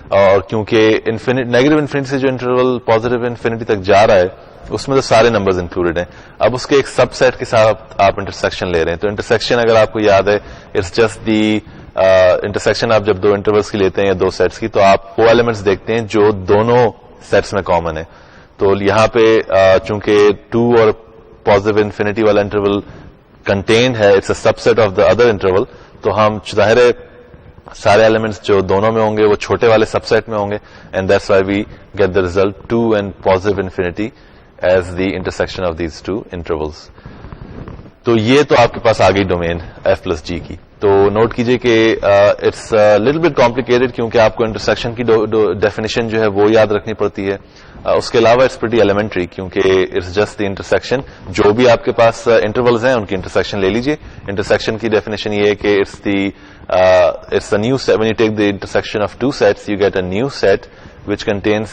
اور کیونکہ نیگیٹو انفینٹی سے جو انٹرول پازیٹیو انفینٹی تک جا رہا ہے اس میں تو سارے نمبرز انکلوڈیڈ ہیں. اب اس کے ایک سب سیٹ کے ساتھ آپ انٹرسیکشن لے رہے ہیں. تو انٹرسیکشن اگر آپ کو یاد ہے اٹس جسٹ دی انٹرسیکشن. آپ جب 2 انٹرولس کی لیتے ہیں یا 2 سیٹس کی تو آپ وہ ایلیمنٹس دیکھتے ہیں جو دونوں سیٹس میں کامن ہے. تو یہاں پہ چونکہ 2 اور پازیٹیو انفینٹی والا انٹرول کنٹینڈ ہے, it's a subset of the other interval, تو ہم ظاہر ہے سارے ایلیمنٹس جو دونوں میں ہوں گے وہ چھوٹے والے سب سیٹ میں ہوں گے, and that's why we get the result 2 and positive infinity as the intersection of these 2 intervals. تو یہ تو آپ کے پاس آ گئی ڈومین ایف پلس جی کی. تو نوٹ کیجئے کہ اٹس لٹل بٹ کمپلیکیٹڈ, کیونکہ آپ کو انٹرسیکشن کی ڈیفینیشن جو ہے وہ یاد رکھنی پڑتی ہے. اس کے علاوہ اٹس پریٹی ایلیمنٹری, کیونکہ اٹس جسٹ دی انٹرسیکشن. جو بھی آپ کے پاس انٹرولز ہیں ان کی انٹرسیکشن لے لیجئے. انٹرسیکشن کی ڈیفینیشن یہ ہے کہ it's a new set. When you take the intersection of 2 sets you get a new set which contains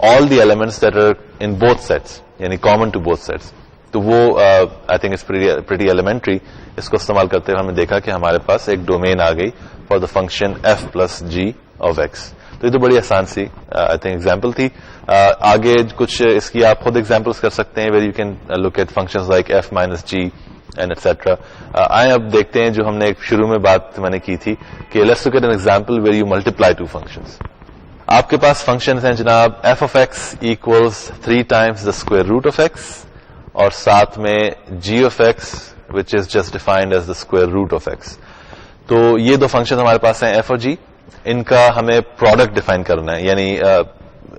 all the elements that are in both sets, یعنی common to both sets. تو وہ I think it's pretty elementary. اس کو استعمال کرتے ہوئے ہم نے دیکھا کہ ہمارے پاس ایک ڈومین آ گئی for the function f plus g of x. تو یہ تو بڑی آسان سی آئی تھنک ایگزامپل تھی. آگے کچھ اس کی آپ خود ایگزامپلس کر سکتے ہیں, where you can look at functions like f minus g and etcetera. آئیں اب دیکھتے ہیں جو ہم نے شروع میں بات میں نے کی تھی کہ let's look at an example where you multiply two functions. آپ کے پاس فنکشنز ہیں جناب f of x equals 3 times the square root of x اور ساتھ میں g of x which is just defined as the square root of x. تو یہ دو فنکشن ہمارے پاس ہیں ایف اور جی. ان کا ہمیں پروڈکٹ ڈیفائن کرنا ہے, یعنی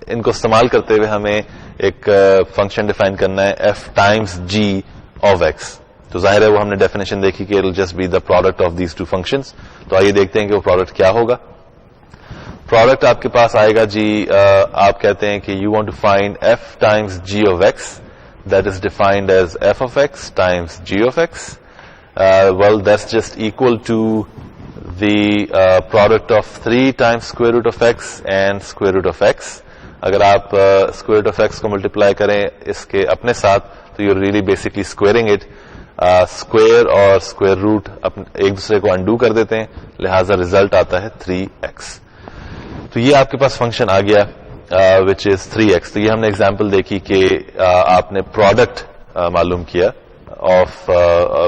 ان کو استعمال کرتے ہوئے ہمیں ایک فنکشن ڈیفائن کرنا ہے f times g of x. تو ظاہر ہے وہ ہم نے ڈیفینیشن دیکھی کہ it will just be the product of these two functions. تو آئیے دیکھتے ہیں کہ وہ پروڈکٹ کیا ہوگا. پروڈکٹ آپ کے پاس آئے گا جی, آپ کہتے ہیں کہ you want to find f times g of x that is defined as f of x times g of x. Well that's just equal to the product of 3 times square root of x and square root of x. اگر آپ square root of x کو ملٹیپلائی کریں اس کے اپنے ساتھ تو you really basically squaring it. Square اور اسکوئر روٹ ایک دوسرے کو انڈو کر دیتے ہیں, لہذا ریزلٹ آتا ہے 3x. تو یہ آپ کے پاس فنکشن آ گیا وچ از 3x. تو یہ ہم نے ایگزامپل دیکھی کہ آپ نے پروڈکٹ معلوم کیا آف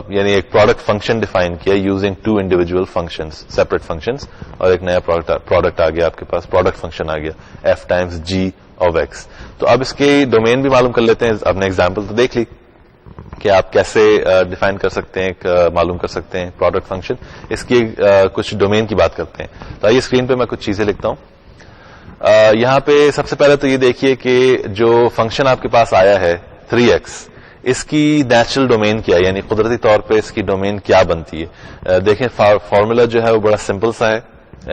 یعنی ایک پروڈکٹ فنکشن ڈیفائن کیا using 2 individual functions separate functions, اور ایک نیا پروڈکٹ آ گیا آپ کے پاس, پروڈکٹ فنکشن آ گیا f times g of x. تو اب اس کے ڈومین بھی معلوم کر لیتے ہیں. آپ نے ایگزامپل تو دیکھ لی کہ آپ کیسے ڈیفائن کر سکتے ہیں, معلوم کر سکتے ہیں پروڈکٹ فنکشن. اس کی کچھ ڈومین کی بات کرتے ہیں. تو آئیے اسکرین پہ میں کچھ چیزیں لکھتا ہوں. یہاں پہ سب سے پہلے تو یہ دیکھیے کہ جو فنکشن آپ کے پاس آیا ہے 3x, اس کی نیچرل ڈومین کیا ہے, یعنی قدرتی طور پہ اس کی ڈومین کیا بنتی ہے. دیکھیں فارمولا جو ہے وہ بڑا سمپل سا ہے,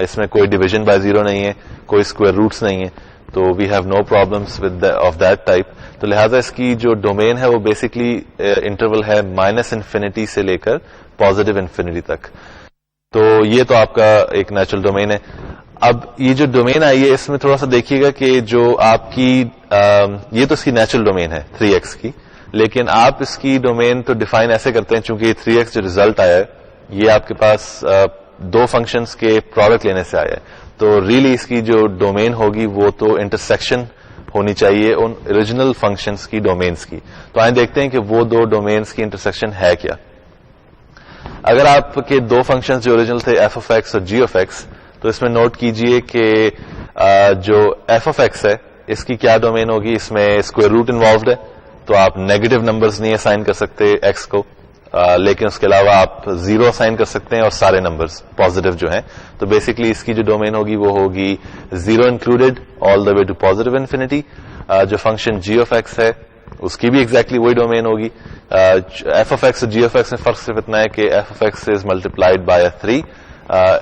اس میں کوئی ڈویژن بائی زیرو نہیں ہے, کوئی اسکوائر روٹس نہیں ہے, تو we have no problems of that type. تو لہٰذا اس کی جو ڈومین ہے وہ بیسکلی انٹرول ہے -انفینٹی سے لے کر پازیٹیو انفینٹی تک. تو یہ تو آپ کا ایک نیچرل ڈومین ہے. اب یہ جو ڈومین آئی ہے اس میں تھوڑا سا دیکھیے گا کہ جو آپ کی یہ تو اس کی نیچرل ڈومین ہے 3x کی, لیکن آپ اس کی ڈومین تو ڈیفائن ایسے کرتے ہیں چونکہ 3x جو ریزلٹ آیا ہے یہ آپ کے پاس 2 فنکشنز کے پروڈکٹ لینے سے آیا ہے. تو ریلی اس کی جو ڈومین ہوگی وہ تو انٹرسیکشن ہونی چاہیے ان اوریجنل فنکشنز کی ڈومینز کی. تو آئیں دیکھتے ہیں کہ وہ 2 ڈومینز کی انٹرسیکشن ہے کیا. اگر آپ کے 2 فنکشنز جو اوریجنل تھے ایف آف ایکس اور جی آف ایکس, تو اس میں نوٹ کیجئے کہ جو ایف آف ایکس ہے اس کی کیا ڈومین ہوگی, اس میں اسکوائر روٹ انوالوڈ ہے, تو آپ نیگیٹو نمبرز نہیں اسائن کر سکتے ایکس کو, لیکن اس کے علاوہ آپ 0 اسائن کر سکتے ہیں اور سارے نمبرز پازیٹیو جو ہیں. تو بیسکلی اس کی جو ڈومین ہوگی وہ ہوگی 0 included all the way to positive infinity. جو فنکشن جی آف ایکس ہے اس کی بھی ایگزیکٹلی وہی ڈومین ہوگی. ایف آف ایکس اور جی آف ایکس میں فرق صرف اتنا ہے کہ f of x is multiplied by 3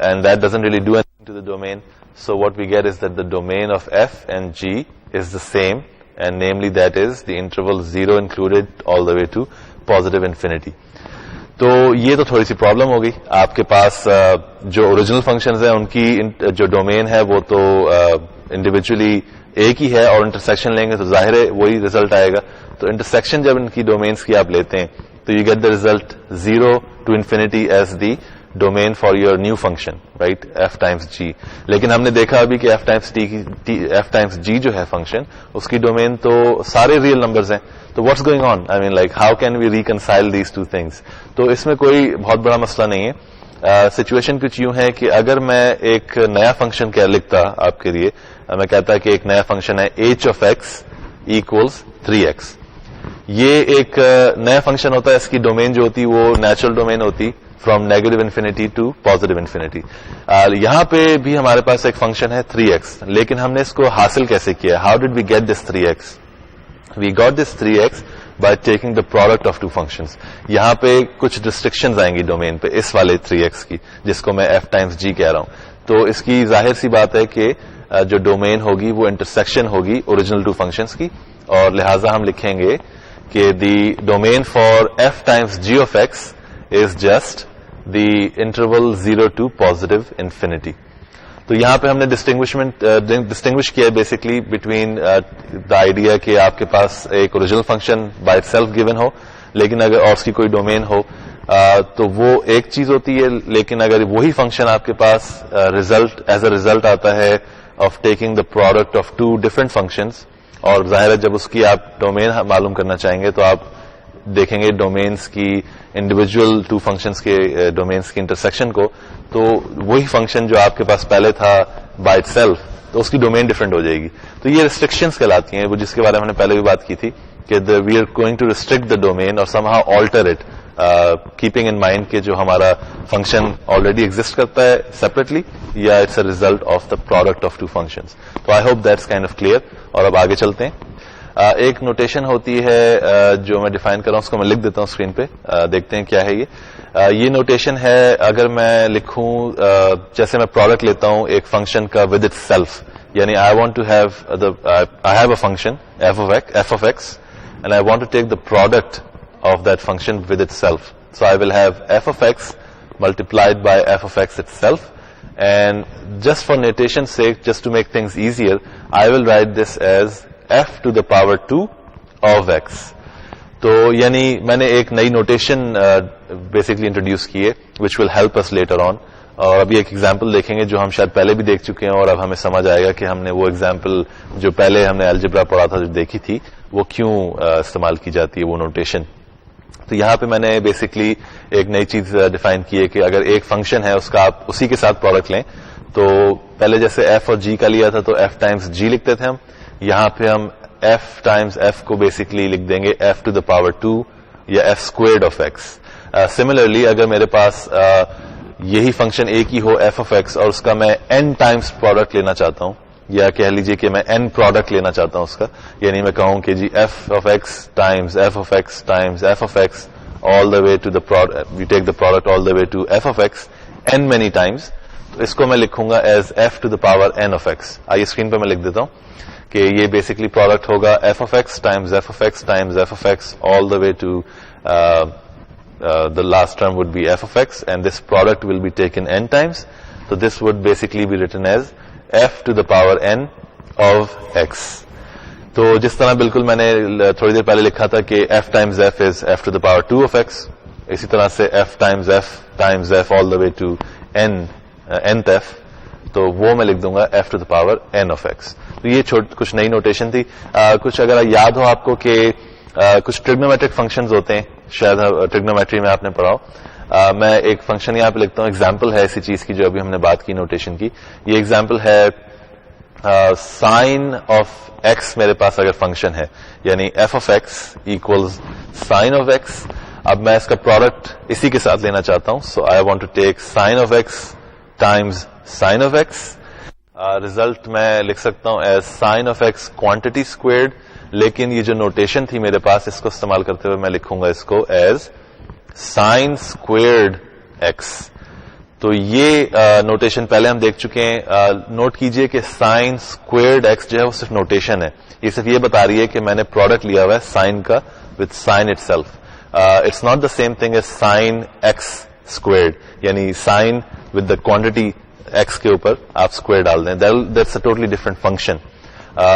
and that doesn't really do any to the domain. So what we get is that the domain of f and g is the same, and namely that is the interval 0 included all the way to positive infinity. تو یہ تو تھوڑی سی پرابلم ہوگی. آپ کے پاس جو اوریجنل فنکشنز ہیں ان کی جو ڈومین ہے وہ تو انڈیویجلی ایک ہی ہے, اور انٹرسیکشن لیں گے تو ظاہر ہے وہی ریزلٹ آئے گا. تو انٹرسیکشن جب ان کی ڈومینز کی آپ لیتے ہیں تو you get the result 0 to infinity as the domain for your new function, right, f times g. لیکن ہم نے دیکھا ابھی کہ ایف ٹائمس جی جو ہے فنکشن اس کی ڈومین تو سارے ریئل نمبرز ہیں. تو what's going on, I mean like how can we reconcile these 2 things. تو اس میں کوئی بہت بڑا مسئلہ نہیں ہے. سچویشن کچھ یوں ہے کہ اگر میں ایک نیا فنکشن کیا لکھتا آپ کے لیے, میں کہتا کہ ایک نیا فنکشن ہے each of x equals 3x. یہ ایک نیا فنکشن ہوتا ہے, اس کی ڈومین جو ہوتی وہ نیچرل ڈومین ہوتی from negative infinity to positive infinity. یہاں پہ بھی ہمارے پاس ایک فنکشن ہے 3x, لیکن ہم نے اس کو حاصل کیسے کیا, how did we get this 3x. We got this 3x by taking the product of 2 functions. یہاں پہ کچھ ریسٹرکشنز آئیں گی ڈومین پہ اس والے 3x کی, جس کو میں ایف ٹائمس جی کہہ رہا ہوں. تو اس کی ظاہر سی بات ہے کہ جو ڈومین ہوگی وہ انٹرسیکشن ہوگی اوریجنل 2 functions کی, اور لہٰذا ہم لکھیں گے کہ the domain for f times g of x is just the interval 0 to positive infinity. تو یہاں پہ ہم نے ڈسٹنگوش کیا بیسکلی بٹوین دا آئیڈیا کہ آپ کے پاس ایک original function by it self given ہو, لیکن اگر اور اس کی کوئی ڈومین ہو تو وہ ایک چیز ہوتی ہے. لیکن اگر وہی فنکشن آپ کے پاس ریزلٹ ایز اے ریزلٹ آتا ہے of taking the product of to different functions, اور ظاہر ہے جب اس کی آپ ڈومین معلوم کرنا چاہیں گے تو آپ دیکھیں گے ڈومینس کی انڈیویجول ٹو فنکشنز کے ڈومینس کی انٹرسیکشن کو, تو وہی فنکشن جو آپ کے پاس پہلے تھا بائی اٹ سیلف تو اس کی ڈومین ڈفرنٹ ہو جائے گی. تو یہ ریسٹرکشنز کہلاتی ہیں, وہ جس کے بارے میں ہم نے پہلے بھی بات کی تھی کہ we are going to restrict the domain اور somehow alter it, keeping in mind کہ جو ہمارا فنکشن آلریڈی ایگزسٹ کرتا ہے سیپریٹلی یا it's a result of the product of two functions. تو I hope that's kind of clear. اور اب آگے چلتے ہیں. ایک نوٹیشن ہوتی ہے جو میں ڈیفائن کر رہا ہوں, اس کو میں لکھ دیتا ہوں اسکرین پہ, دیکھتے ہیں کیا ہے یہ. یہ نوٹیشن ہے اگر میں لکھوں جیسے میں پروڈکٹ لیتا ہوں ایک فنکشن کا ود اٹ سیلف, یعنی I want to have a function f of x and I want to take the product of that function with itself. So I will have f of x multiplied by f of x itself, and just for notation's sake, just to make things easier, I will write this as f to the power 2 of x. تو یعنی میں نے ایک نئی نوٹیشن بیسکلی انٹروڈیوس کی ہے which will help us later on, اور ابھی ایک ایگزامپل دیکھیں گے جو ہم شاید پہلے بھی دیکھ چکے ہیں, اور اب ہمیں سمجھ آئے گا کہ ہم نے وہ ایگزامپل جو پہلے ہم نے الجبرا پڑھا تھا جو دیکھی تھی وہ کیوں استعمال کی جاتی ہے وہ نوٹیشن. تو یہاں پہ میں نے بیسکلی ایک نئی چیز ڈیفائن کی ہے کہ اگر ایک فنکشن ہے اس کا آپ اسی کے ساتھ پروڈکٹ لیں, تو پہلے جیسے ایف اور جی کا لیا تھا تو ایف ٹائمس جی لکھتے تھے ہم, یہاں پہ ہم ایف ٹائمس ایف کو بیسکلی لکھ دیں گے ایف ٹو دا پاور 2 یا f squared of x. Similarly اگر میرے پاس یہی فنکشن ایک ہی ہو ایف آف ایکس اور اس کا میں این ٹائمس پروڈکٹ لینا چاہتا ہوں, یا کہہ لیجیے کہ میں این پروڈکٹ لینا چاہتا ہوں اس کا, یعنی میں کہوں کہ g f of x times f of x times f of x all the way to the we take the product all the way to f of x n many times, تو اس کو میں لکھوں گا as f to the power n of x. آئیے اسکرین پہ میں لکھ دیتا ہوں کہ یہ بیسکلی پروڈکٹ ہوگا f of x times f of x times f of x all the way to the last term would be f of x, and this product will be taken n times, so this would basically be written as f to the power n of x. تو جس طرح بالکل میں نے تھوڑی دیر پہلے لکھا تھا کہ f times f is f to the power 2 of x, اسی طرح سے f times f all the way to nth f, تو وہ میں لکھ دوں گا f to the power n of x. تو یہ کچھ نئی نوٹیشن تھی. کچھ اگر یاد ہو آپ کو کہ کچھ ٹریگنومیٹرک فنکشنز ہوتے ہیں, شاید ٹریگنومیٹری میں آپ نے پڑھا ہو. میں ایک فنکشن یہاں پہ لکھتا ہوں, ایگزامپل ہے اسی چیز کی جو ابھی ہم نے بات کی نوٹیشن کی. یہ ایگزامپل ہے سائن آف ایکس میرے پاس اگر فنکشن ہے, یعنی f of x equals sine of x. اب میں اس کا پروڈکٹ اسی کے ساتھ لینا چاہتا ہوں, so I want to take sine of x times sine of x. Result میں لکھ سکتا ہوں as sine of x quantity squared, لیکن یہ جو نوٹیشن تھی میرے پاس اس کو استعمال کرتے ہوئے میں لکھوں گا اس کو ایز سائن اسکوئرڈ ایکس. تو یہ نوٹیشن پہلے ہم دیکھ چکے ہیں. نوٹ کیجئے کہ سائن اسکوئرڈ ایکس جو ہے وہ صرف نوٹیشن ہے, یہ صرف یہ بتا رہی ہے کہ میں نے پروڈکٹ لیا ہوا ہے سائن کا with sine itself. It's not the same thing as sine x squared, یعنی sine with the quantity x کے اوپر آپ اسکوئر ڈال دیں, that's a totally different function.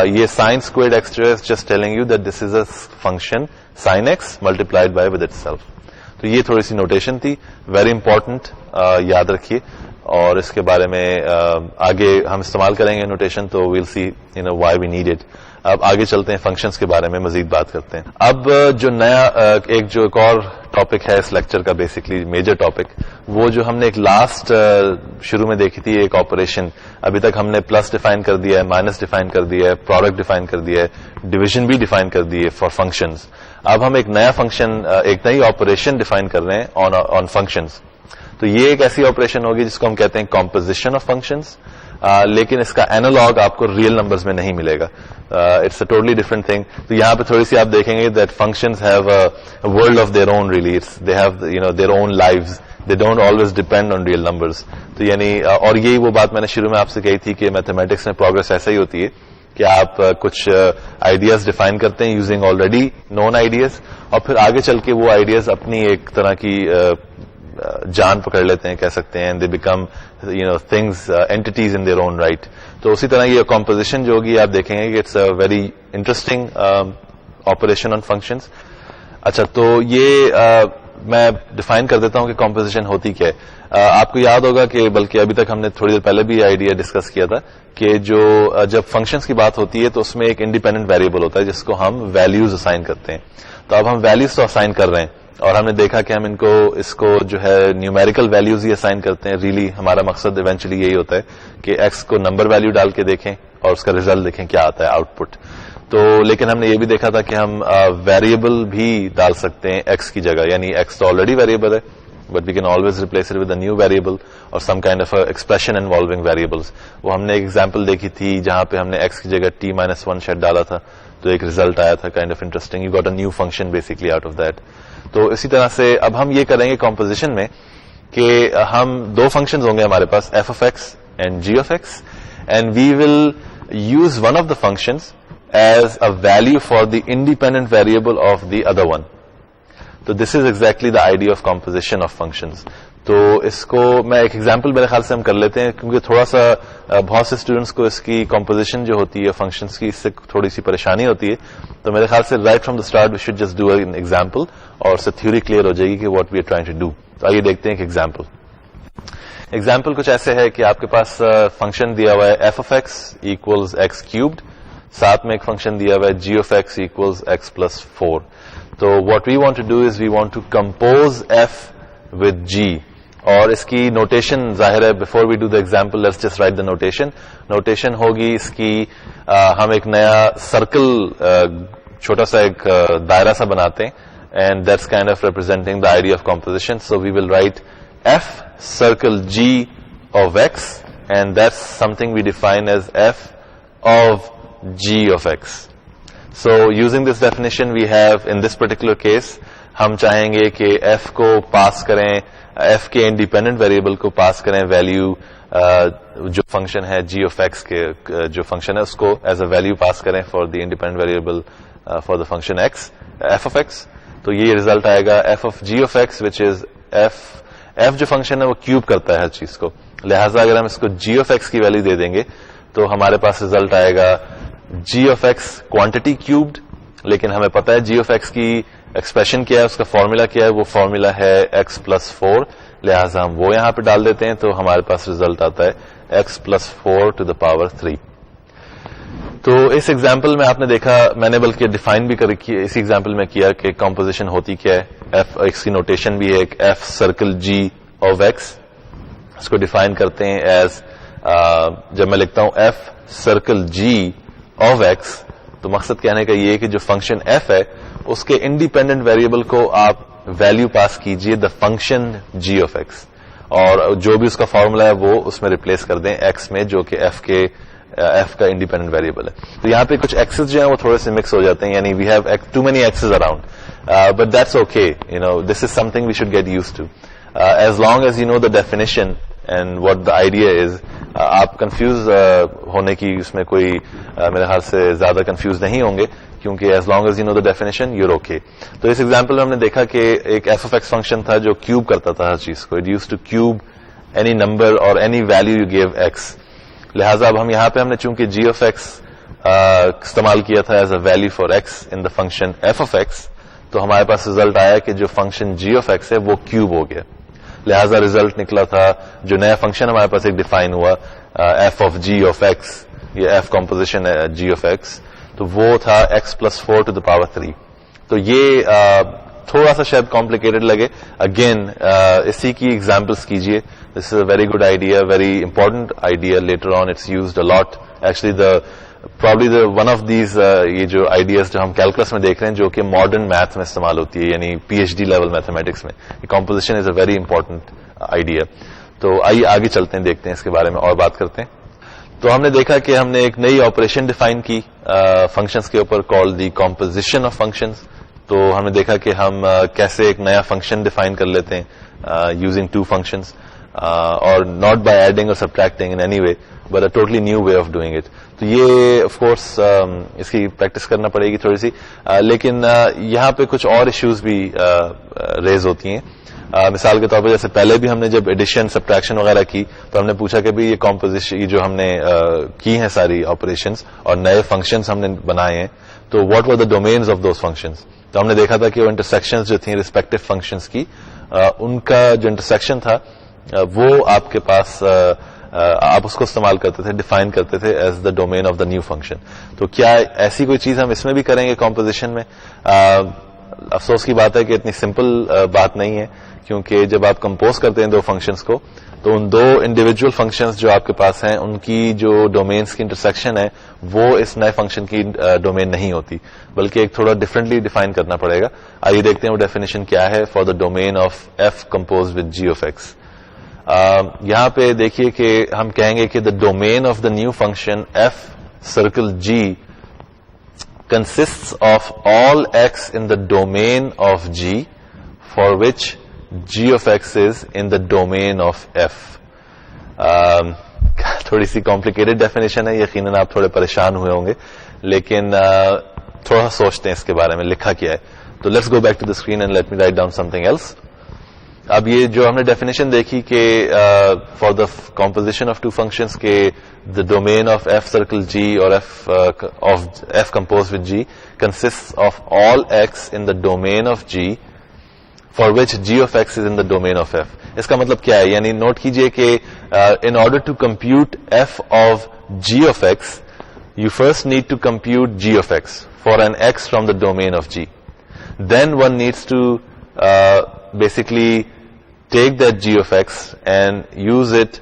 یہ سائن اسکوئرڈ ایکس جو ہے just telling you that this is a function sine x multiplied by with itself. تو یہ تھوڑی سی نوٹیشن تھی, ویری امپورٹنٹ, یاد رکھیے, اور اس کے بارے میں آگے ہم استعمال کریں گے نوٹیشن, تو we'll see why we need it. اب آگے چلتے ہیں, فنکشنز کے بارے میں مزید بات کرتے ہیں. اب جو نیا ایک اور ٹاپک ہے اس لیکچر کا, بیسکلی میجر ٹاپک, وہ جو ہم نے ایک لاسٹ شروع میں دیکھی تھی, ایک آپریشن. ابھی تک ہم نے پلس ڈیفائن کر دیا ہے, مائنس ڈیفائن کر دیا ہے, پروڈکٹ ڈیفائن کر دیا ہے, ڈویژن بھی ڈیفائن کر دی ہے فار فنکشنز. اب ہم ایک نیا فنکشن, ایک نئی آپریشن ڈیفائن کر رہے ہیں آن فنکشنز. تو یہ ایک ایسی آپریشن ہوگی جس کو ہم کہتے ہیں کمپوزیشن آف فنکشنز, لیکن اس کا اینالوگ آپ کو ریئل نمبرز میں نہیں ملے گا. It's a totally different thing. تو یہاں پہ تھوڑی سی آپ دیکھیں گے that functions have a world of their own really, they have their own lives, they don't always depend on real numbers. تو یعنی اور یہی وہ بات میں نے شروع میں آپ سے کہی تھی کہ میتھمیٹکس میں پروگرس ایسا ہی ہوتی ہے کہ آپ کچھ آئیڈیاز ڈیفائن کرتے ہیں یوزنگ آلریڈی نون آئیڈیاز, اور پھر آگے چل کے وہ آئیڈیاز اپنی ایک طرح کی جان پکڑ لیتے ہیں, کہہ سکتے ہیں, they become things entities in their own right. تو اسی طرح یہ کمپوزیشن جو ہوگی آپ دیکھیں گے کہ it's a very interesting operation on functions. اچھا, تو یہ میں ڈیفائن کر دیتا ہوں کہ کمپوزیشن ہوتی کیا ہے. آپ کو یاد ہوگا کہ بلکہ ابھی تک ہم نے تھوڑی دیر پہلے بھی آئیڈیا ڈسکس کیا تھا کہ جو جب فنکشنز کی بات ہوتی ہے تو اس میں ایک انڈیپینڈنٹ ویریبل ہوتا ہے جس کو ہم ویلیوز اسائن کرتے ہیں. تو اب ہم ویلیوز تو اسائن کر رہے ہیں اور ہم نے دیکھا کہ ہم اس کو جو ہے نیومیریکل ویلیوز ہی اسائن کرتے ہیں. ریلی ہمارا مقصد ایونچولی یہی ہوتا ہے کہ ایکس کو نمبر ویلیو ڈال کے دیکھیں اور اس کا ریزلٹ دیکھیں کیا آتا ہے آؤٹ پٹ. تو لیکن ہم نے یہ بھی دیکھا تھا کہ ہم ویریبل بھی ڈال سکتے ہیں ایکس کی جگہ, یعنی ایکس تو آلریڈی ویریبل ہے but we can always replace it with a new variable اور some kind of expression involving variables. وہ ہم نے ایک ایگزامپل دیکھی تھی جہاں پہ ہم نے ایکس کی جگہ t-1 شیڈ ڈالا تھا تو ایک ریزلٹ آیا تھا kind of interesting. You got a new function basically out of that. تو اسی طرح سے اب ہم یہ کریں گے کمپوزیشن میں کہ ہم دو فنکشنز ہوں گے ہمارے پاس f of x and g of x and we will use one of the functions as a value for the independent variable of the other one. So this is exactly the idea of composition of functions. تو اس کو میں ایک ایگزامپل میرے خیال سے ہم کر لیتے ہیں کیونکہ تھوڑا سا بہت سے اسٹوڈنٹس کو اس کی کمپوزیشن جو ہوتی ہے فنکشنز کی اس سے تھوڑی سی پریشانی ہوتی ہے. تو میرے خیال سے right from the start we should just do an example اور اس سے تھیوری کلیئر ہو جائے گی کہ what we are trying to do. تو آئیے دیکھتے ہیں ایک ایگزامپل. ایگزامپل کچھ ایسے ہے کہ آپ کے پاس فنکشن دیا ہوا ہے f of x equals x cubed, ساتھ میں ایک فنکشن دیا ہوا ہے g of x equals x plus 4. تو what we want to do is we want to compose f with g. اور اس کی نوٹیشن ظاہر ہے before we do the example let's just write the notation. Notation ہوگی اس کی ہم ایک نیا سرکل چھوٹا سا ایک دائرہ سا بناتے ہیں and that's kind of representing the idea of composition. So we will write f circle g of x and that's something we define as f of g of x. So using this definition we have in this particular case ہم چاہیں گے کہ f کو پاس کریں, f کے انڈیپینڈنٹ ویریبل کو پاس کریں ویلیو جو فنکشن ہے g of x کے جو فنکشن ہے اس کو ایز اے ویلیو پاس کریں for the independent variable for the function x f of x. تو یہ ریزلٹ آئے گا f of g of x which is f جو فنکشن ہے وہ کیوب کرتا ہے ہر چیز کو, لہٰذا اگر ہم اس کو g of x کی ویلیو دے دیں گے تو ہمارے پاس ریزلٹ آئے گا g of x quantity cubed. لیکن ہمیں پتا ہے g of x کی ایکسپریشن کیا ہے, اس کا فارمولا کیا ہے, وہ فارمولا ہے x plus 4, لہٰذا ہم وہ یہاں پہ ڈال دیتے ہیں تو ہمارے پاس ریزلٹ آتا ہے x plus 4 to the power 3. تو اس ایگزامپل میں آپ نے دیکھا, میں نے بلکہ ڈیفائن بھی اسی ایگزامپل میں کیا کہ کمپوزیشن ہوتی کیا ہے. ایف ایکس کی نوٹیشن بھی ہے ایک f circle g of x, اس کو ڈیفائن کرتے ہیں ایز جب میں لکھتا ہوں f circle g of x تو مقصد کہنے کا یہ ہے کہ جو فنکشن ایف ہے اس کے انڈیپینڈنٹ ویریبل کو آپ ویلیو پاس کیجئے the function g of x, اور جو بھی اس کا فارمولا ہے وہ اس میں ریپلیس کر دیں ایکس میں جو کہ ایف کا انڈیپینڈنٹ ویریبل ہے. تو یہاں پہ کچھ ایکسز جو ہیں وہ تھوڑے سے مکس ہو جاتے ہیں, یعنی we have too many x's around, but that's okay, you know this is something we should get used to as long as you know the definition and what the idea is. آپ کنفیوز ہونے کی اس میں کوئی میرے خیال سے زیادہ کنفیوز نہیں ہوں گے کیونکہ as long as you know the definition you are okay. تو اس ایگزامپل میں ہم نے دیکھا کہ ایک ایف آف ایکس فنکشن تھا جو کیوب کرتا تھا ہر چیز کو, it use to cube any number اور any value you give x. لہٰذا اب ہم یہاں پہ ہم نے چونکہ جی آف ایکس استعمال کیا تھا as a value for x in the function f of x, تو ہمارے پاس ریزلٹ آیا کہ جو فنکشن جی آف ایکس ہے وہ کیوب ہو گیا. لہٰذا ریزلٹ نکلا تھا جو نیا فنکشن ہمارے پاس ایک ڈیفائن ہوا f of g of x, یہ ایف کمپوزیشن ہے جی آف ایکس, تو وہ تھا x plus 4 to the power 3. تو یہ تھوڑا سا شاید کمپلیکیٹڈ لگے, اگین اسی کی ایگزامپلس کیجیے. This is a very good idea, very important idea, later on it's used a lot. Actually probably one of these یہ جو آئیڈیاز جو ہم کیلکولس میں دیکھ رہے ہیں جو کہ ماڈرن میتھ میں استعمال ہوتی ہے, یعنی P H D level mathematics میں, composition is a very important idea. تو آئیے آگے چلتے ہیں, دیکھتے ہیں اس کے بارے میں اور بات کرتے ہیں. تو ہم نے دیکھا کہ ہم نے ایک نئی آپریشن ڈیفائن کی فنکشنز کے اوپر کال دی کمپوزیشن آف فنکشنز. تو ہم نے دیکھا کہ ہم کیسے ایک نیا فنکشن ڈیفائن کر لیتے ہیں یوزنگ ٹو فنکشنز, اور ناٹ بائی ایڈنگ اور subtracting in any way but a totally new way of doing it. تو یہ آف کورس اس کی پریکٹس کرنا پڑے گی تھوڑی سی, لیکن یہاں پہ کچھ اور ایشوز بھی ریز ہوتی ہیں. مثال کے طور پہ جیسے پہلے بھی ہم نے جب ایڈیشن سبٹریکشن وغیرہ کی تو ہم نے پوچھا کہ یہ کمپوزیشن یہ جو ہم نے کی ہیں ساری آپریشنز اور نئے فنکشنز ہم نے بنائے ہیں, تو what were the domains of those functions. تو ہم نے دیکھا تھا کہ وہ انٹرسیکشنز جو تھیں ریسپیکٹو فنکشنز کی, ان کا جو انٹرسیکشن تھا وہ آپ کے پاس آپ اس کو استعمال کرتے تھے, ڈیفائن کرتے تھے as the domain of the new function. تو کیا ایسی کوئی چیز ہم اس میں بھی کریں گے کمپوزیشن میں؟ افسوس کی بات ہے کہ اتنی سمپل بات نہیں ہے, کیونکہ جب آپ کمپوز کرتے ہیں دو فنکشنز کو تو ان دو انڈیویجول فنکشنز جو آپ کے پاس ہیں ان کی جو ڈومینز کی انٹرسیکشن ہے وہ اس نئے فنکشن کی ڈومین نہیں ہوتی, بلکہ ایک تھوڑا ڈفرینٹلی ڈیفائن کرنا پڑے گا. آئیے دیکھتے ہیں وہ ڈیفینیشن کیا ہے for the domain of f compose with g of x. یہاں پہ دیکھیے کہ ہم کہیں گے کہ the domain of the new function f circle g consists of all x in the domain of g for which g of x is in the domain of f. تھوڑی سی کمپلیکیٹڈ ڈیفینیشن ہے, یقیناً آپ تھوڑے پریشان ہوئے ہوں گے, لیکن تھوڑا سا سوچتے ہیں اس کے بارے میں لکھا کیا ہے. تو let's go back to the screen and let me write down something else. اب یہ جو ہم نے ڈیفینیشن دیکھی کہ for the composition of two functions کے the domain of f circle g or f composed with g consists of all x in the domain of g for which g of x is in the domain of f. اس کا مطلب کیا ہے؟ یعنی نوٹ کیجئے کہ in order to compute f of g of x you first need to compute g of x for an x from the domain of g. Then one needs to basically take that g of x and use it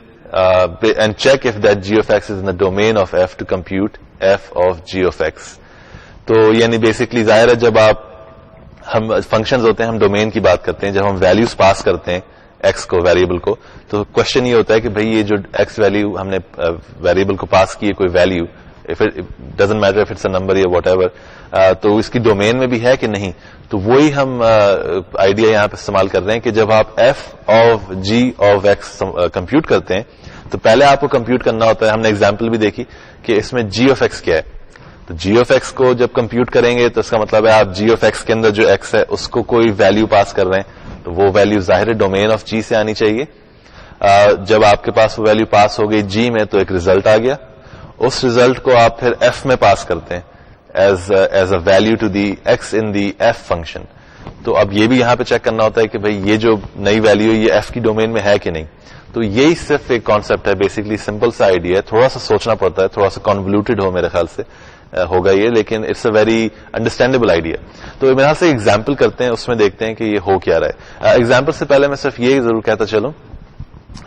and check if that g of x is in the domain of f to compute f of g of x. تو یعنی بیسکلی ظاہر ہے جب آپ ہم فنکشنز ہوتے ہیں ہم ڈومین کی بات کرتے ہیں, جب ہم ویلیوز پاس کرتے ہیں ایکس کو ویریبل کو, تو کوشچن یہ ہوتا ہے کہ بھئی یہ جو ایکس ویلیو ہم نے ویریبل کو پاس کی ہے کوئی value, if it doesn't matter if it's a number یا واٹ ایور, تو اس کی ڈومین میں بھی ہے کہ نہیں. تو وہی ہم آئیڈیا یہاں پہ استعمال کر رہے ہیں کہ جب آپ f of g of x compute کرتے ہیں تو پہلے آپ کو کمپیوٹ کرنا ہوتا ہے. ہم نے ایگزامپل بھی دیکھی کہ اس میں جی آف ایکس کیا ہے. تو جی آف ایکس کو جب کمپیوٹ کریں گے تو اس کا مطلب ہے آپ جی آف ایکس کے اندر جو ایکس ہے اس کو کوئی ویلیو پاس کر رہے ہیں, تو وہ ویلیو ظاہر ڈومین آف جی سے آنی چاہیے. جب آپ کے پاس وہ ویلیو پاس ہو گئی جی میں تو ایک ریزلٹ آ گیا, اس ریزلٹ کو آپ پھر ایف میں پاس کرتے ہیں as a value to the x in the f function. تو اب یہ بھی یہاں پہ چیک کرنا ہوتا ہے کہ بھئی یہ جو نئی ویلیو یہ ایف کی ڈومین میں ہے کہ نہیں. تو یہی صرف ایک کانسیپٹ ہے, بیسکلی سمپل سا آئیڈیا ہے, تھوڑا سا سوچنا پڑتا ہے, تھوڑا سا کنولیوٹیڈ ہو میرے خیال سے ہوگا یہ, لیکن it's a very understandable idea. تو میرے خیال سے ایگزامپل کرتے ہیں, اس میں دیکھتے ہیں کہ یہ ہو کیا رہا ہے. ایگزامپل سے پہلے میں صرف یہ ضرور کہتا چلوں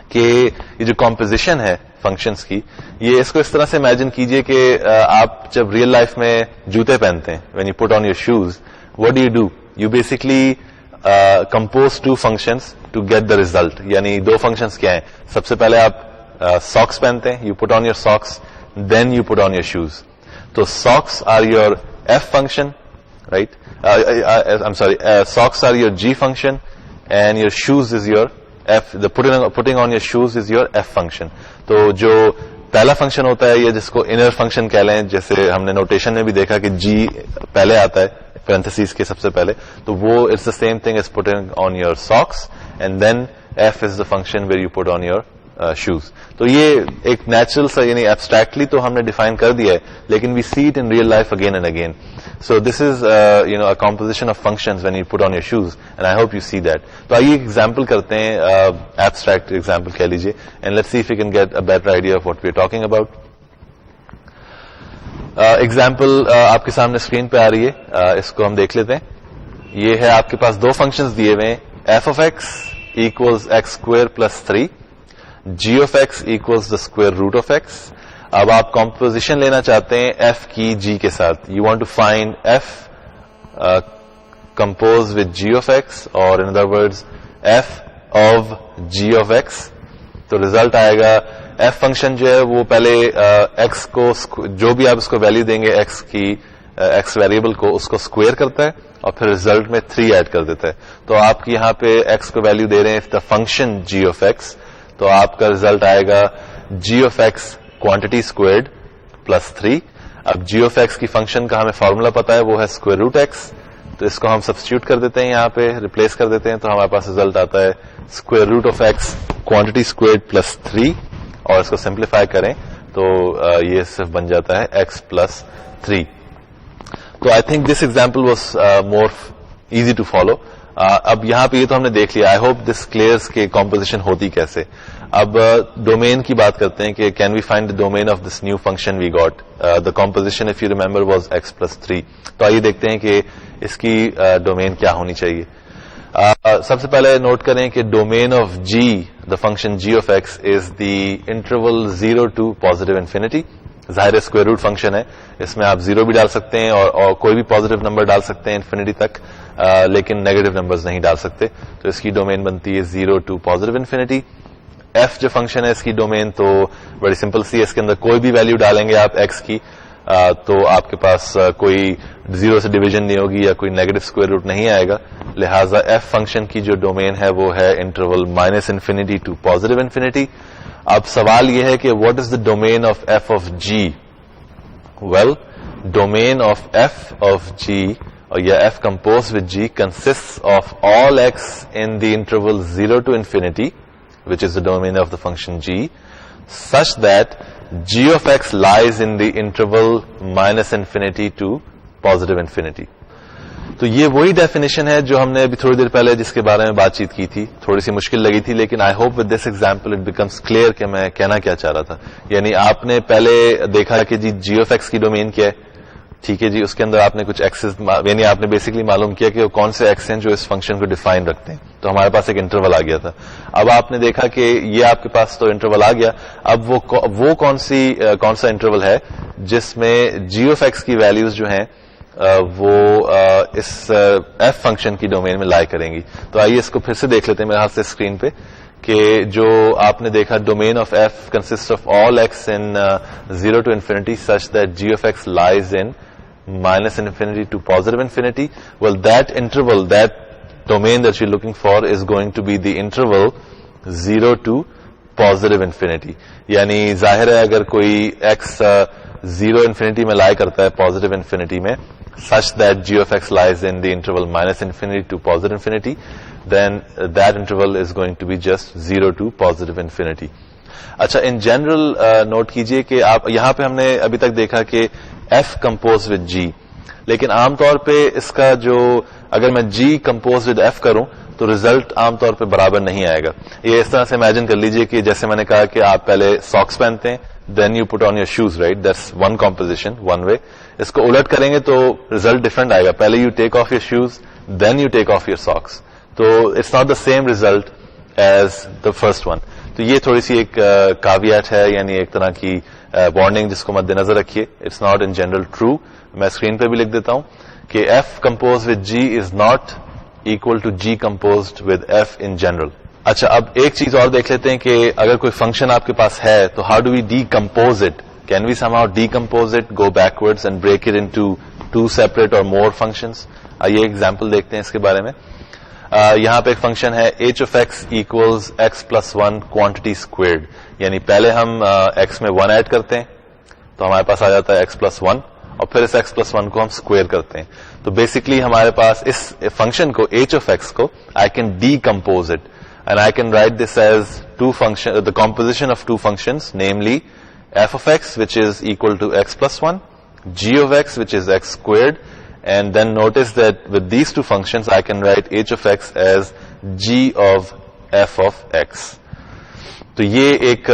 کہ یہ جو کمپوزیشن ہے فنکشنز کی, یہ اس کو اس طرح سے امیجن کیجئے کہ آپ جب ریئل لائف میں جوتے پہنتے ہیں, when you put on your shows, what do? You basically compose two functions to get the result. یعنی دو functions کیا ہیں؟ سب سے پہلے آپ socks پہنتے ہیں, you put on your socks, then you put on your shoes. تو socks are your F function, right? I'm sorry, socks are your G function and your shoes is your F. The putting on your shoes is your F function. تو جو پہلا فنکشن ہوتا ہے یہ جس کو انر فنکشن کہہ لیں, جیسے ہم نے نوٹیشن میں بھی دیکھا کہ جی پہلے آتا ہے پرنتھسیز کے سب سے پہلے, تو وہ it's the same thing as putting on your socks and then f is the function where you put on your shoes. تو یہ ایک نیچرل سا یعنی ایبسٹریکٹلی تو ہم نے ڈیفائن کر دیا ہے, لیکن we see it in real life again and again. So this is a composition of functions when you put on your shoes and I hope you see that. تو آئیے ایگزامپل کرتے ہیں, ایبسٹریکٹ ایگزامپل کہہ لیجیے, and let's see if you can get a better idea of what we are talking about. Example آپ کے سامنے اسکرین پہ آ رہی ہے, اس کو ہم دیکھ لیتے ہیں. یہ ہے آپ کے پاس دو فنکشنز دیے ہوئے ہیں, f of x equals x square plus 3, g of x equals the square root of x. اب آپ کمپوزیشن لینا چاہتے ہیں ایف کی جی کے ساتھ. You want to find F compose with G of x, اور in other words F of g of x. تو ریزلٹ آئے گا ایف فنکشن جو ہے وہ پہلے ایکس کو جو بھی آپ اس کو ویلیو دیں گے ایکس کی ایکس ویریبل کو, اس کو اسکوئر کرتا ہے اور پھر ریزلٹ میں 3 ایڈ کر دیتا ہے. تو آپ کی یہاں پہ ایکس کو ویلیو دے رہے ہیں the function g of x, تو آپ کا ریزلٹ آئے گا g of x quantity squared plus 3. اب جی آف ایکس کی فنکشن کا ہمیں فارمولا پتا ہے, وہ ہے اسکوئر روٹ ایکس. تو اس کو ہم سبسٹیوٹ کر دیتے ہیں, یہاں پہ ریپلیس کر دیتے ہیں, تو ہمارے پاس ریزلٹ آتا ہے square root of x quantity squared plus 3, اور اس کو سمپلیفائی کریں تو یہ صرف بن جاتا ہے ایکس پلس 3. تو I think this example was more easy to follow. اب یہاں پہ یہ تو ہم نے دیکھ لیا. آئی ہوپ دس کلیئرس کہ کمپوزیشن ہوتی کیسے. اب ڈومین کی بات کرتے ہیں کہ can we find the domain of this new function we got. The composition if you remember was x+3. تو آئیے دیکھتے ہیں کہ اس کی ڈومین کیا ہونی چاہیے. سب سے پہلے نوٹ کریں کہ domain of g, the function g of x is the interval 0 to positive infinity. ظاہر اسکوائر روٹ فنکشن ہے, اس میں آپ 0 بھی ڈال سکتے ہیں اور کوئی بھی پازیٹو نمبر ڈال سکتے ہیں انفینٹی تک, لیکن نیگیٹو نمبرز نہیں ڈال سکتے. تو اس کی ڈومین بنتی ہے 0 to positive infinity. f جو فنکشن ہے اس کی ڈومین تو بڑی سمپل سی ہے, اس کے اندر کوئی بھی ویلیو ڈالیں گے آپ x کی تو آپ کے پاس کوئی 0 سے ڈویژن نہیں ہوگی یا کوئی نیگیٹو اسکوائر روٹ نہیں آئے گا. لہٰذا f فنکشن کی جو ڈومین ہے وہ ہے interval -infinity to positive infinity. اب سوال یہ ہے کہ what is the domain of f of g. Well domain of f of g یا f composed with g consists of all x in the interval 0 to infinity, which is the domain of the function g, such that g of x lies in the interval -infinity to positive infinity. تو یہ وہی ڈیفینیشن ہے جو ہم نے ابھی تھوڑی دیر پہلے جس کے بارے میں بات چیت کی تھی. تھوڑی سی مشکل لگی تھی, لیکن I hope with this example it becomes clear کہ میں کہنا کیا چاہ رہا تھا. یعنی آپ نے پہلے دیکھا کہ جی آف ایکس کی ڈومین کیا ہے, ٹھیک ہے جی. اس کے اندر آپ نے کچھ ایکسز, یعنی آپ نے بیسکلی معلوم کیا کہ وہ کون سے ایکس ہیں جو اس فنکشن کو ڈیفائن رکھتے ہیں. تو ہمارے پاس ایک انٹرول آ گیا تھا. اب آپ نے دیکھا کہ یہ آپ کے پاس تو انٹرول آ گیا. اب وہ کون سا انٹرول ہے جس میں جی آف ایکس کی ویلیوز جو ہیں وہ اس ایف فنکشن کی ڈومین میں لائے کریں گی. تو آئیے اس کو پھر سے دیکھ لیتے ہیں میرے ہاتھ سے اسکرین پہ کہ جو آپ نے دیکھا domain of f consist of all x in 0 to infinity such that g of x lies in -infinity to positive infinity. Well, that interval, that domain that you're looking for is going to be the interval 0 to positive infinity. یعنی ظاہر ہے اگر کوئی x 0 انفینٹی میں لائے کرتا ہے پازیٹیو انفینٹی میں, such that g of x lies in the interval -infinity to positive infinity, then that interval is going to be just 0 to positive infinity. اچھا, ان جنرل نوٹ کیجئے کہ آپ یہاں پہ ہم نے ابھی تک دیکھا کہ f composed with g, لیکن عام طور پہ اس کا جو اگر میں g composed with f کروں تو ریزلٹ عام طور پہ برابر نہیں آئے گا. یہ اس طرح سے امیجن کر لیجئے کہ جیسے میں نے کہا کہ آپ پہلے ساکس پہنتے ہیں, then you put on your shoes, right? That's one composition, one way. اس کو الٹ کریں گے تو ریزلٹ ڈفرنٹ آئے گا. پہلے you take off your shoes, then you take off your socks. تو it's not the same result as the first one. تو یہ تھوڑی سی ایک کاویٹ ہے, یعنی ایک طرح کی وارننگ جس کو مد نظر رکھیے. It's not in general true. میں اسکرین پہ بھی لکھ دیتا ہوں کہ f composed with g is not equal to g composed with f in general. اچھا, اب ایک چیز اور دیکھ لیتے ہیں کہ اگر کوئی فنکشن آپ کے پاس ہے تو how do we decompose it. Can we somehow decompose it, go backwards and break it into 2 separate or more functions. آئیے ایگزامپل دیکھتے ہیں اس کے بارے میں. یہاں پہ ایک فنکشن ہے h of x equals x+1 quantity squared. یعنی پہلے ہم x میں 1 ایڈ کرتے ہیں تو ہمارے پاس آ جاتا ہے x+1, اور پھر اس x+1 کو ہم اسکوئر کرتے ہیں. تو بیسکلی ہمارے پاس اس فنکشن کو h of x کو I can decompose it and I can write this as the composition of two functions, namely f of x which is equal to x+1, g of x which is x squared, and then notice that with these two functions I can write h of x as g of f of x. تو یہ ایک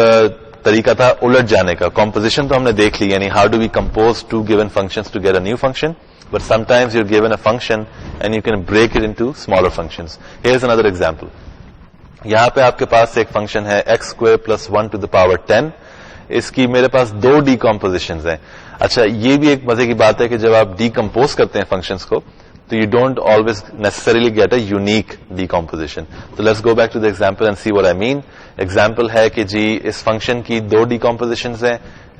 طریقہ تھا الٹ جانے کا. کمپوزیشن تو ہم نے دیکھ لی, یعنی how do we compose two given functions to get a new function, but sometimes you're given a function and you can break it into smaller functions. Here's another example. یہاں پہ آپ کے پاس ایک فنکشن ہے x²+1⁻10. اس کی میرے پاس 2 ڈیکمپوزیشنز ہیں. اچھا, یہ بھی ایک مزے کی بات ہے کہ جب آپ ڈیکمپوز کرتے ہیں فنکشنز کو تو you don't always necessarily get a unique decomposition. تو let's go back to the example and see what I main. Example ہے کہ جی اس فنکشن کی 2 ڈیکمپوزیشنز ہیں,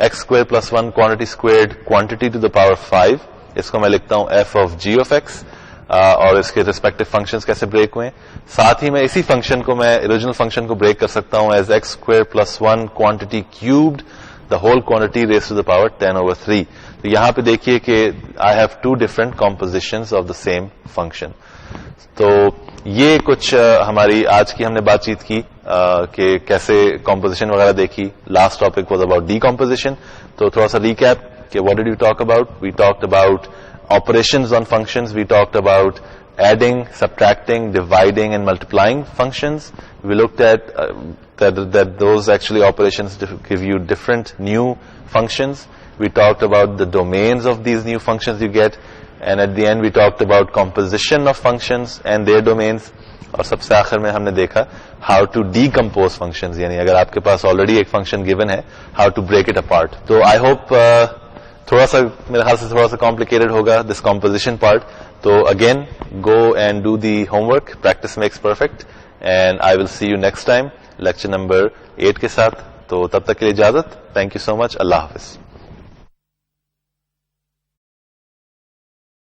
x²+1 quantity squared quantity to the power 5. اس کو میں لکھتا ہوں f of g of x, اور اس کے ریسپیکٹو فنکشنز کیسے بریک ہوئے. ساتھ ہی میں اسی فنکشن کو میں اوریجنل فنکشن کو بریک کر سکتا ہوں as x²+1 quantity cubed the whole quantity raised to the power 10/3. تو یہاں پہ دیکھیے کہ I have 2 different compositions of the same function. تو یہ کچھ ہماری آج کی ہم نے بات چیت کی کہ کیسے کمپوزیشن وغیرہ دیکھی. Last topic was about decomposition. تو تھوڑا سا ریکیپ کہ what did we talk about? We talked about operations on functions. We talked about adding, subtracting, dividing and multiplying functions. We looked at that those actually operations give you different new functions. We talked about the domains of these new functions you get, and at the end we talked about composition of functions and their domains. اور سب سے آخر میں ہم نے دیکھا ہاؤ ٹو ڈیکمپوز فنکشنز، یعنی اگر آپ کے پاس آلریڈی ایک فنکشن گیون ہے how to break it apart. تو آئی ہوپ تھوڑا سا میرے خیال سے تھوڑا سا کمپلیکیٹڈ ہوگا دس کمپوزیشن پارٹ. تو again go and do the homework, practice makes perfect, and I will see you next time lecture number 8 کے ساتھ. تو تب تک کے لیے اجازت. تھینک یو سو مچ. اللہ حافظ.